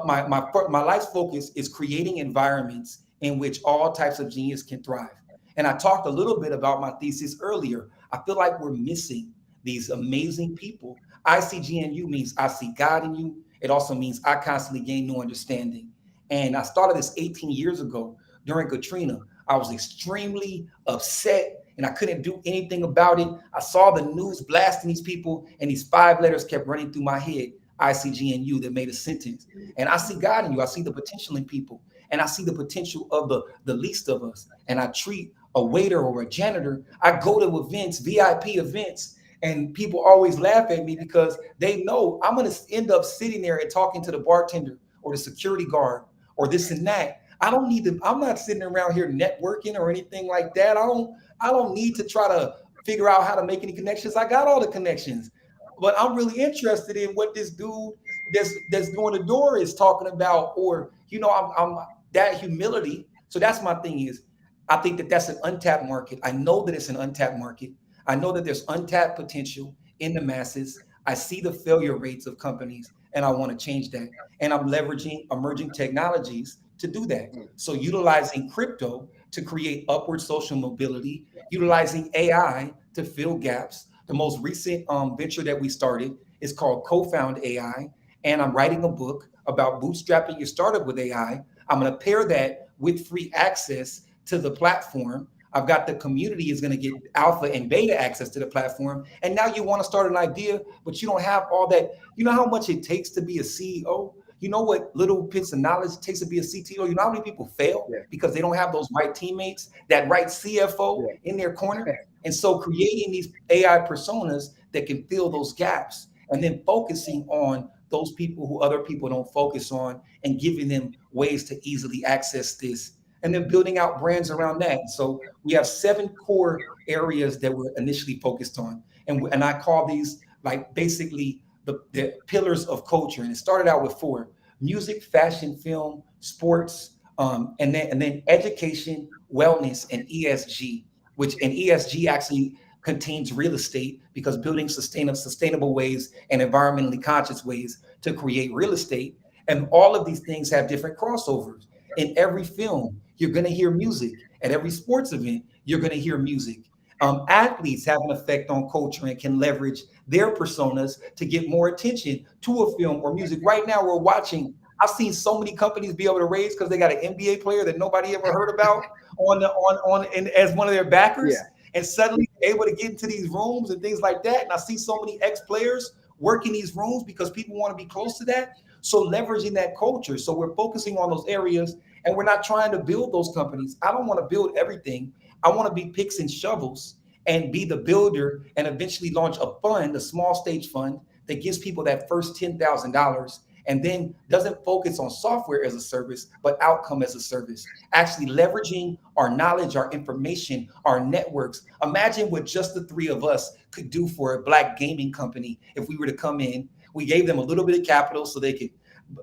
my life's focus is creating environments in which all types of genius can thrive. And I talked a little bit about my thesis earlier. I feel like we're missing these amazing people. ICGNU means I see God in you. It also means I constantly gain new understanding. And I started this 18 years ago during Katrina. I was extremely upset and I couldn't do anything about it. I saw the news blasting these people, and these 5 letters kept running through my head: ICGNU, that made a sentence. And I see God in you. I see the potential in people, and I see the potential of the least of us. And I treat a waiter or a janitor. I go to events, VIP events, and people always laugh at me because they know I'm going to end up sitting there and talking to the bartender or the security guard or this and that. I don't need to. I'm not sitting around here networking or anything like that. I don't need to try to figure out how to make any connections. I got all the connections. But I'm really interested in what this dude that's doing the door is talking about, or I'm that humility. So that's my thing is, I think that that's an untapped market. I know that it's an untapped market. I know that there's untapped potential in the masses. I see the failure rates of companies, and I want to change that. And I'm leveraging emerging technologies to do that. So utilizing crypto to create upward social mobility, utilizing AI to fill gaps. The most recent venture that we started is called Co-Found AI, and I'm writing a book about bootstrapping your startup with AI. I'm going to pair that with free access to the platform. I've got the community is going to get alpha and beta access to the platform. And now you want to start an idea, but you don't have all that. You know how much it takes to be a CEO? You know what little bits of knowledge it takes to be a CTO? You know how many people fail because they don't have those right teammates, that right CFO in their corner? And so creating these AI personas that can fill those gaps, and then focusing on those people who other people don't focus on, and giving them ways to easily access this, and then building out brands around that. So we have 7 core areas that we're initially focused on. And I call these like basically the pillars of culture. And it started out with 4: music, fashion, film, sports, and then education, wellness, and ESG, which and ESG actually contains real estate, because building sustainable ways and environmentally conscious ways to create real estate. And all of these things have different crossovers. In every film, you're going to hear music. At every sports event, you're going to hear music. Athletes have an effect on culture and can leverage their personas to get more attention to a film or music. Right now, we're watching. I've seen so many companies be able to raise because they got an NBA player that nobody ever heard about as one of their backers, and suddenly they're able to get into these rooms and things like that. And I see so many ex-players work in these rooms because people want to be close to that. So leveraging that culture. So we're focusing on those areas, and we're not trying to build those companies. I don't want to build everything. I want to be picks and shovels and be the builder, and eventually launch a fund, a small stage fund that gives people that first $10,000, and then doesn't focus on software as a service, but outcome as a service. Actually leveraging our knowledge, our information, our networks. Imagine what just the 3 of us could do for a Black gaming company if we were to come in. We gave them a little bit of capital so they could,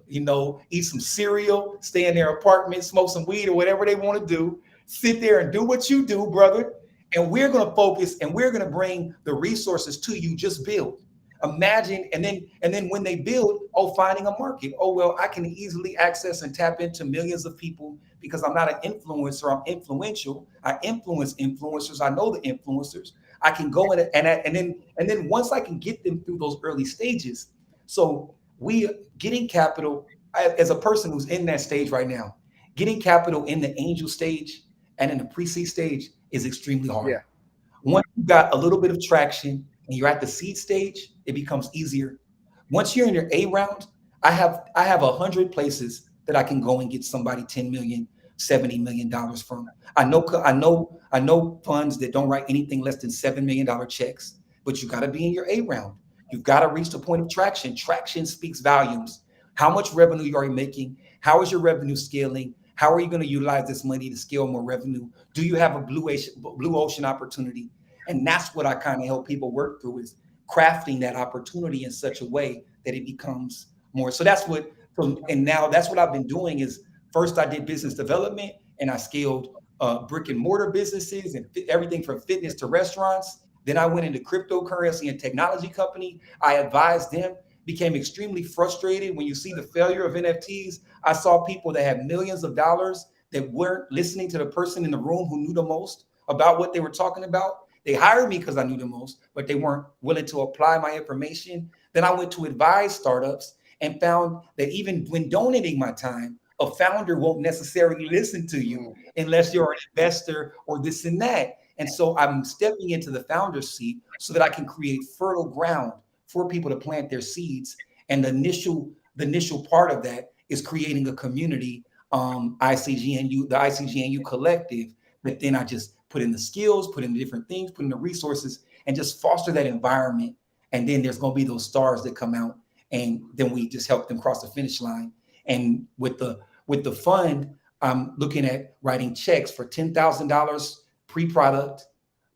eat some cereal, stay in their apartment, smoke some weed or whatever they want to do, sit there and do what you do, brother. And we're going to focus, and we're going to bring the resources to you. Just build. Imagine, and then when they build, finding a market. Well, I can easily access and tap into millions of people because I'm not an influencer. I'm influential. I influence influencers. I know the influencers. I can go in and then once I can get them through those early stages. So we getting capital, as a person who's in that stage right now, getting capital in the angel stage and in the pre-seed stage is extremely hard. Once you got a little bit of traction and you're at the seed stage, it becomes easier. Once you're in your A round, I have 100 places that I can go and get somebody 10 million, $70 million from. I know funds that don't write anything less than $7 million checks, but you got to be in your A round. You've got to reach the point of traction. Traction speaks volumes. How much revenue are you making? How is your revenue scaling? How are you going to utilize this money to scale more revenue? Do you have a blue ocean opportunity? And that's what I kind of help people work through, is crafting that opportunity in such a way that it becomes more. So now that's what I've been doing. Is first I did business development, and I scaled brick and mortar businesses and everything from fitness to restaurants. Then I went into cryptocurrency and technology company. I advised them, became extremely frustrated when you see the failure of NFTs. I saw people that had millions of dollars that weren't listening to the person in the room who knew the most about what they were talking about. They hired me because I knew the most, but they weren't willing to apply my information. Then I went to advise startups and found that even when donating my time, a founder won't necessarily listen to you unless you're an investor or this and that. And so I'm stepping into the founder's seat so that I can create fertile ground for people to plant their seeds. And the initial part of that is creating a community, ICGNU, the ICGNU collective, but then I just put in the skills, put in the different things, put in the resources, and just foster that environment. And then there's going to be those stars that come out, and then we just help them cross the finish line. And with the fund, I'm looking at writing checks for $10,000 pre-product,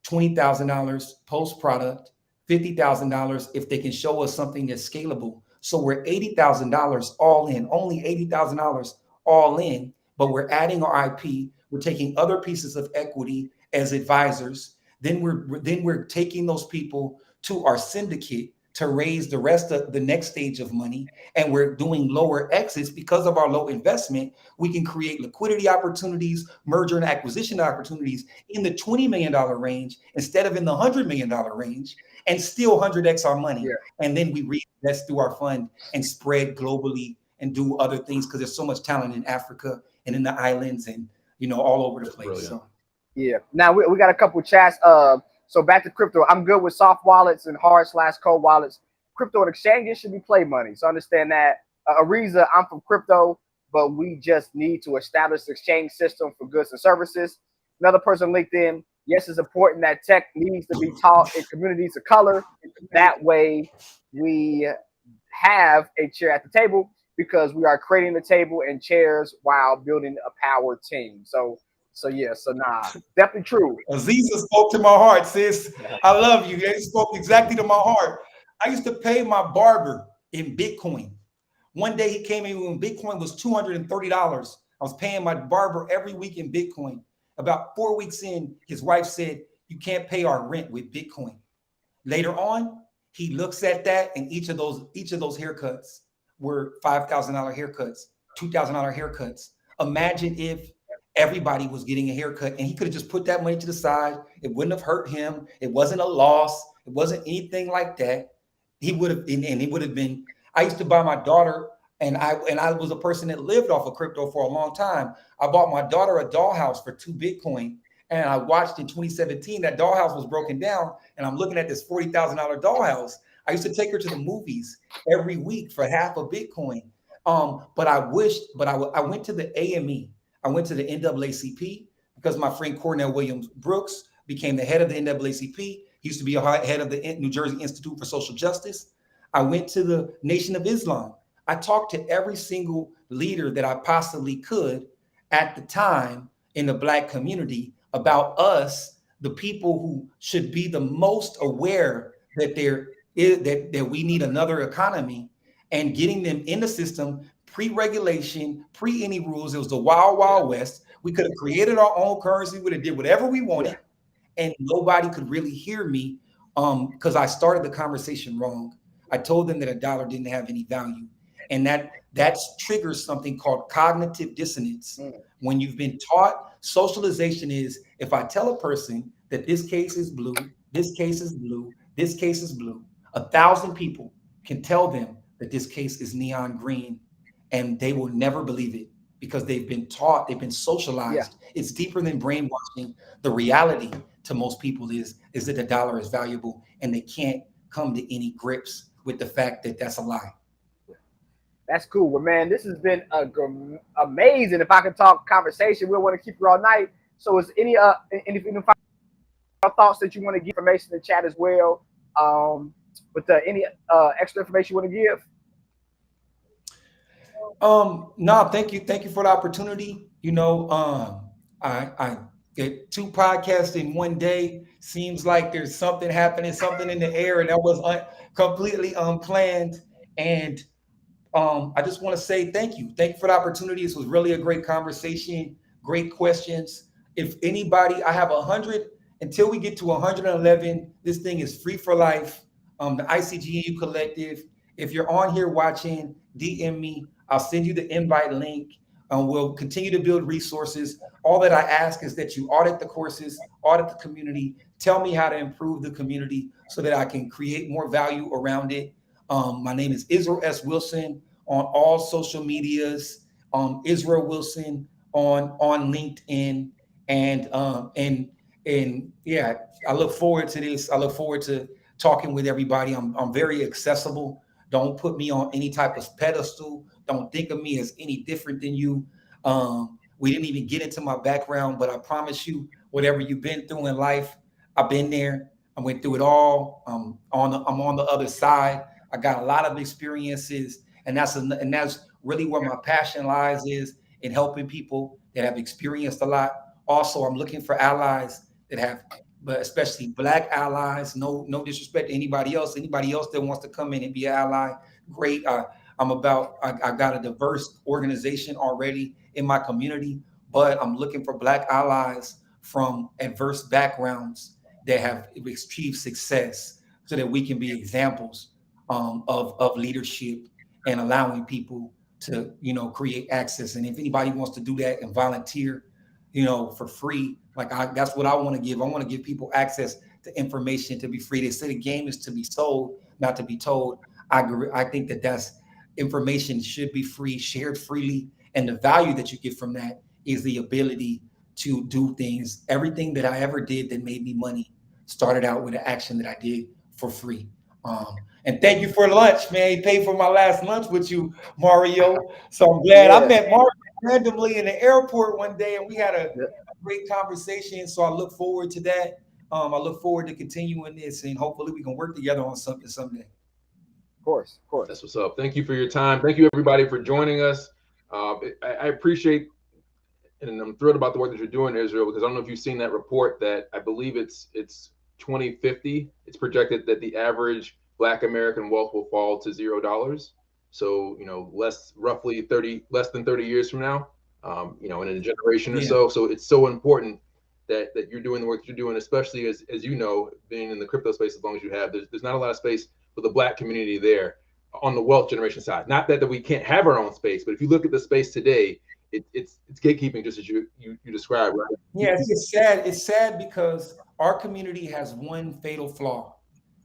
$20,000 post-product, $50,000 if they can show us something that's scalable. So we're $80,000 all in, only $80,000 all in, but we're adding our IP. We're taking other pieces of equity as advisors. Then we're taking those people to our syndicate to raise the rest of the next stage of money. And we're doing lower exits because of our low investment. We can create liquidity opportunities, merger and acquisition opportunities in the $20 million range instead of in the $100 million range, and still 100x our money. Yeah. And then we reinvest through our fund and spread globally and do other things because there's so much talent in Africa and in the islands and all over the place. Brilliant. So Yeah. Now we got a couple chats. So back to crypto. I'm good with soft wallets and hard/cold wallets. Crypto and exchanges should be play money. So understand that. Ariza, I'm from crypto, but we just need to establish the exchange system for goods and services. Another person linked in. Yes, it's important that tech needs to be taught in communities of color. That way we have a chair at the table because we are creating the table and chairs while building a power team. So nah, definitely true. Aziza spoke to my heart, sis. I love you. It spoke exactly to my heart. I used to pay my barber in Bitcoin. One day he came in when Bitcoin was $230. I was paying my barber every week in Bitcoin. About 4 weeks in, his wife said, "You can't pay our rent with Bitcoin." Later on, he looks at that, and each of those haircuts were $5,000 haircuts, $2,000 haircuts. Imagine if everybody was getting a haircut and he could have just put that money to the side. It wouldn't have hurt him. It wasn't a loss. It wasn't anything like that. He would have been, and it would have been. I used to buy my daughter, and I was a person that lived off of crypto for a long time. I bought my daughter a dollhouse for 2 Bitcoin, and I watched in 2017 that dollhouse was broken down, and I'm looking at this $40,000 dollhouse. I used to take her to the movies every week for half a Bitcoin. But I went to the AME. I went to the NAACP because my friend Cornell Williams Brooks became the head of the NAACP. He used to be a head of the New Jersey Institute for Social Justice. I went to the Nation of Islam. I talked to every single leader that I possibly could at the time in the Black community about us, the people who should be the most aware that that we need another economy, and getting them in the system, pre-regulation, pre any rules. It was the wild, wild west. We could have created our own currency. We would have did whatever we wanted, and nobody could really hear me because I started the conversation wrong. I told them that a dollar didn't have any value, and that triggers something called cognitive dissonance. When you've been taught, socialization is, if I tell a person that this case is blue, this case is blue, this case is blue, 1,000 people can tell them that this case is neon green, and they will never believe it because they've been taught, they've been socialized. Yeah. It's deeper than brainwashing. The reality to most people is that the dollar is valuable, and they can't come to any grips with the fact that that's a lie. That's cool. Well, man, this has been amazing. If I could talk conversation, we'll want to keep you all night. So is any final thoughts that you want to give, information in the chat as well? But any extra information you want to give? No, thank you for the opportunity. I get 2 podcasts in one day. Seems like there's something happening, something in the air, and that was completely unplanned. And I just want to say thank you for the opportunity. This was really a great conversation, great questions. If anybody, I have 100 until we get to 111. This thing is free for life. The ICGNU Collective. If you're on here watching, DM me. I'll send you the invite link. We'll continue to build resources. All that I ask is that you audit the courses, audit the community, tell me how to improve the community so that I can create more value around it. My name is Israel S. Wilson on all social medias. Israel Wilson on LinkedIn, and yeah, I look forward to this. I look forward to talking with everybody. I'm very accessible. Don't put me on any type of pedestal. Don't think of me as any different than you. We didn't even get into my background, but I promise you, whatever you've been through in life, I've been there. I went through it all. I'm on the other side. I got a lot of experiences, and that's really where my passion lies, is in helping people that have experienced a lot. Also, I'm looking for allies that have, but especially Black allies. No disrespect to anybody else. Anybody else that wants to come in and be an ally, great. I got a diverse organization already in my community, but I'm looking for Black allies from adverse backgrounds that have achieved success, so that we can be examples of leadership and allowing people to, create access. And if anybody wants to do that and volunteer, for free, that's what I want to give. I want to give people access to information to be free. They say the game is to be sold, not to be told. I think that's information should be free, shared freely, and the value that you get from that is the ability to do things. Everything that I ever did that made me money started out with an action that I did for free. And thank you for lunch, man. He paid for my last lunch with you, Mario. So I'm glad I Yeah. met Mario randomly in the airport one day, and we had a great conversation. So I look forward to that. I look forward to continuing this, and hopefully we can work together on something someday. Of course, of That's course. what's up. Thank you for your time. Thank you, everybody, for joining us. I appreciate, and I'm thrilled about the work that you're doing, Israel, because I don't know if you've seen that report that I believe it's 2050. It's projected that the average Black American wealth will fall to $0. So less than 30 years from now, in a generation or Yeah, so. So it's so important that you're doing the work that you're doing, especially as you know, being in the crypto space as long as you have. There's not a lot of space for the Black community there on the wealth generation side. Not that we can't have our own space, but if you look at the space today, it's gatekeeping, just as you described, right? yeah. It's sad. It's sad because our community has one fatal flaw.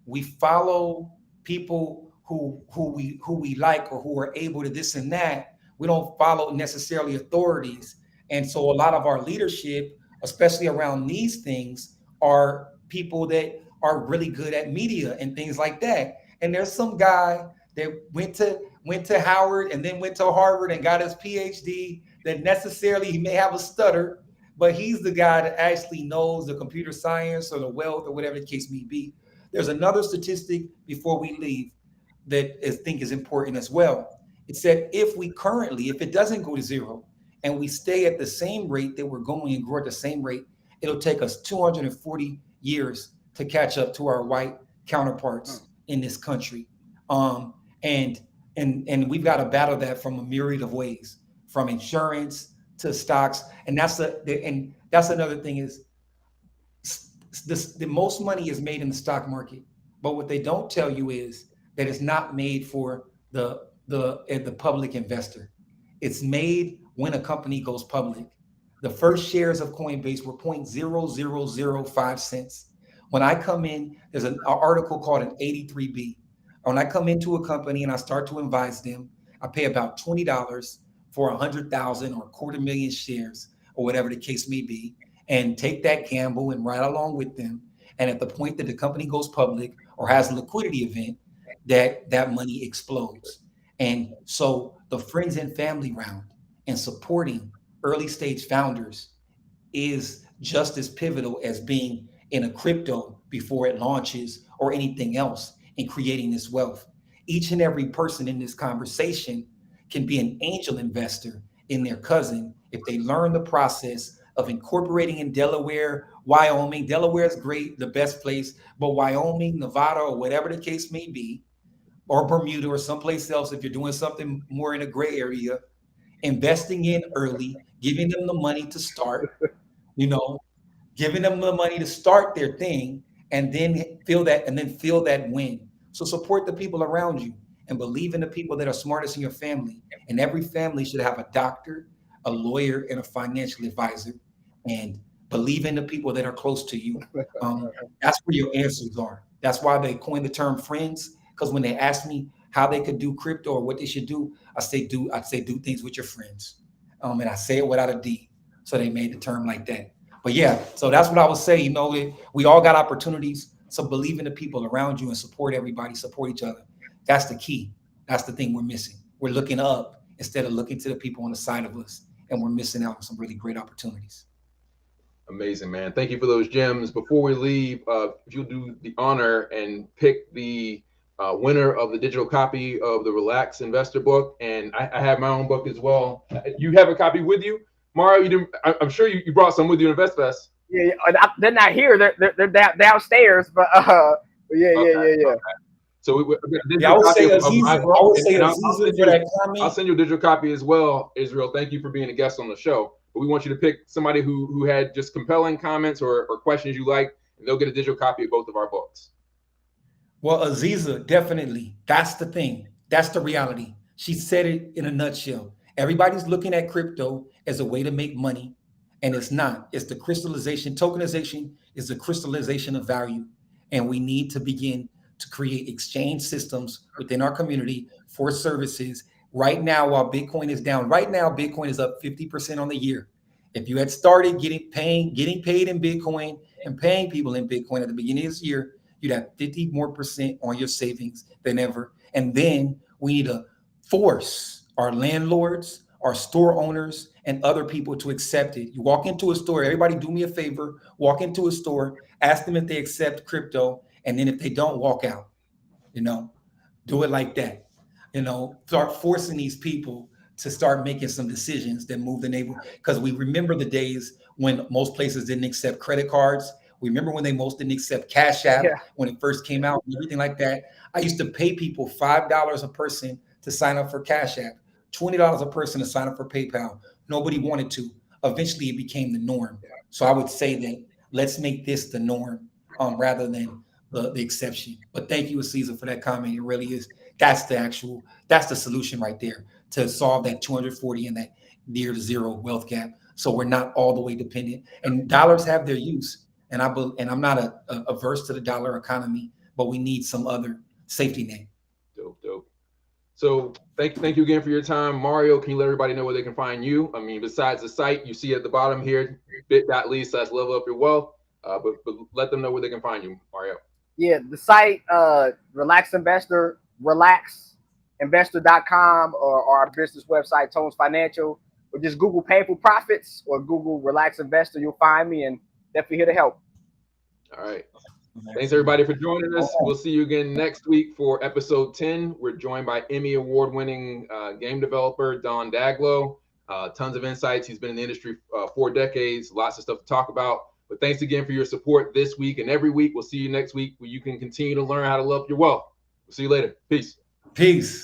We follow people who we like, or who are able to this and that. We don't follow necessarily authorities, and so a lot of our leadership, especially around these things, are people that are really good at media and things like that. And there's some guy that went to Howard and then went to Harvard and got his PhD, that necessarily he may have a stutter, but he's the guy that actually knows the computer science or the wealth or whatever the case may be. There's another statistic before we leave that I think is important as well. It said if it doesn't go to zero and we stay at the same rate that we're going and grow at the same rate, it'll take us 240 years to catch up to our white counterparts in this country. Um, and and we've got to battle that from a myriad of ways, from insurance to stocks. And that's another thing is the most money is made in the stock market, but what they don't tell you is that it's not made for the public investor. It's made when a company goes public. The first shares of Coinbase were 0.0005 cents. When I come in, there's an article called an 83B. When I come into a company and I start to advise them, I pay about $20 for 100,000 or 250,000 shares, or whatever the case may be, and take that gamble and ride along with them. And at the point that the company goes public or has a liquidity event, that money explodes. And so the friends and family round and supporting early stage founders is just as pivotal as being in a crypto before it launches or anything else in creating this wealth. Each and every person in this conversation can be an angel investor in their cousin if they learn the process of incorporating in Delaware, Wyoming. Delaware is great, the best place, but Wyoming, Nevada, or whatever the case may be, or Bermuda or someplace else, if you're doing something more in a gray area, investing in early, giving them the money to start, you know, giving them the money to start their thing, and then feel that win. So support the people around you and believe in the people that are smartest in your family. And every family should have a doctor, a lawyer, and a financial advisor, and believe in the people that are close to you. That's where your answers are. That's why they coined the term friends. Because when they asked me how they could do crypto or what they should do, I'd say do things with your friends. And I say it without a D. So they made the term like that. But yeah, so that's what I would say. We all got opportunities. So believe in the people around you and support everybody, support each other. That's the key. That's the thing we're missing. We're looking up instead of looking to the people on the side of us, and we're missing out on some really great opportunities. Amazing, man. Thank you for those gems. Before we leave, if you'll do the honor and pick the winner of the digital copy of the Relax Investor book, and I have my own book as well. You have a copy with you, Mario? You didn't? I'm sure you brought some with you to InvestFest. Yeah, they're not here. They're downstairs. But yeah, Okay, yeah, yeah, yeah. okay. So we got a Yeah, I digital would copy say of my Aziza. book, I would say and Aziza for that I'll comment. send you a digital copy as well, Israel. Thank you for being a guest on the show. But we want you to pick somebody who had just compelling comments or questions you like, and they'll get a digital copy of both of our books. Well, Aziza, definitely. That's the thing. That's the reality. She said it in a nutshell. Everybody's looking at crypto as a way to make money, and it's not. It's the crystallization. Tokenization is the crystallization of value. And we need to begin to create exchange systems within our community for services. Right now, while Bitcoin is down, right now, Bitcoin is up 50% on the year. If you had started getting paid in Bitcoin and paying people in Bitcoin at the beginning of this year, you'd have 50 more percent on your savings than ever. And then we need to force our landlords, our store owners, and other people to accept it. You walk into a store, everybody do me a favor, walk into a store, ask them if they accept crypto, and then if they don't, walk out. You know, do it like that. Start forcing these people to start making some decisions that move the neighborhood. Because we remember the days when most places didn't accept credit cards. We remember when they most didn't accept Cash App Yeah. when it first came out and everything like that. I used to pay people $5 a person to sign up for Cash App, $20 a person to sign up for PayPal. Nobody wanted to. Eventually, it became the norm. So I would say that let's make this the norm rather than the exception. But thank you, Caesar, for that comment. It really is. That's the solution right there to solve that 240 and that near to zero wealth gap. So we're not all the way dependent. And dollars have their use. And I'm not averse to the dollar economy, but we need some other safety net. Dope, dope. So thank you again for your time. Mario, can you let everybody know where they can find you? I mean, besides the site you see at the bottom here, bit.ly/level up your wealth. But let them know where they can find you, Mario. Yeah, the site, Relax Investor, relaxinvestor.com, or our business website, Tones Financial, or just Google Painful Profits or Google Relax Investor. You'll find me, and definitely here to help. All right. Thanks everybody for joining us. We'll see you again next week for episode 10. We're joined by Emmy award-winning game developer Don Daglow. Tons of insights. He's been in the industry 4 decades. Lots of stuff to talk about. But thanks again for your support this week and every week. We'll see you next week where you can continue to learn how to love your wealth. We'll see you later. Peace. Peace.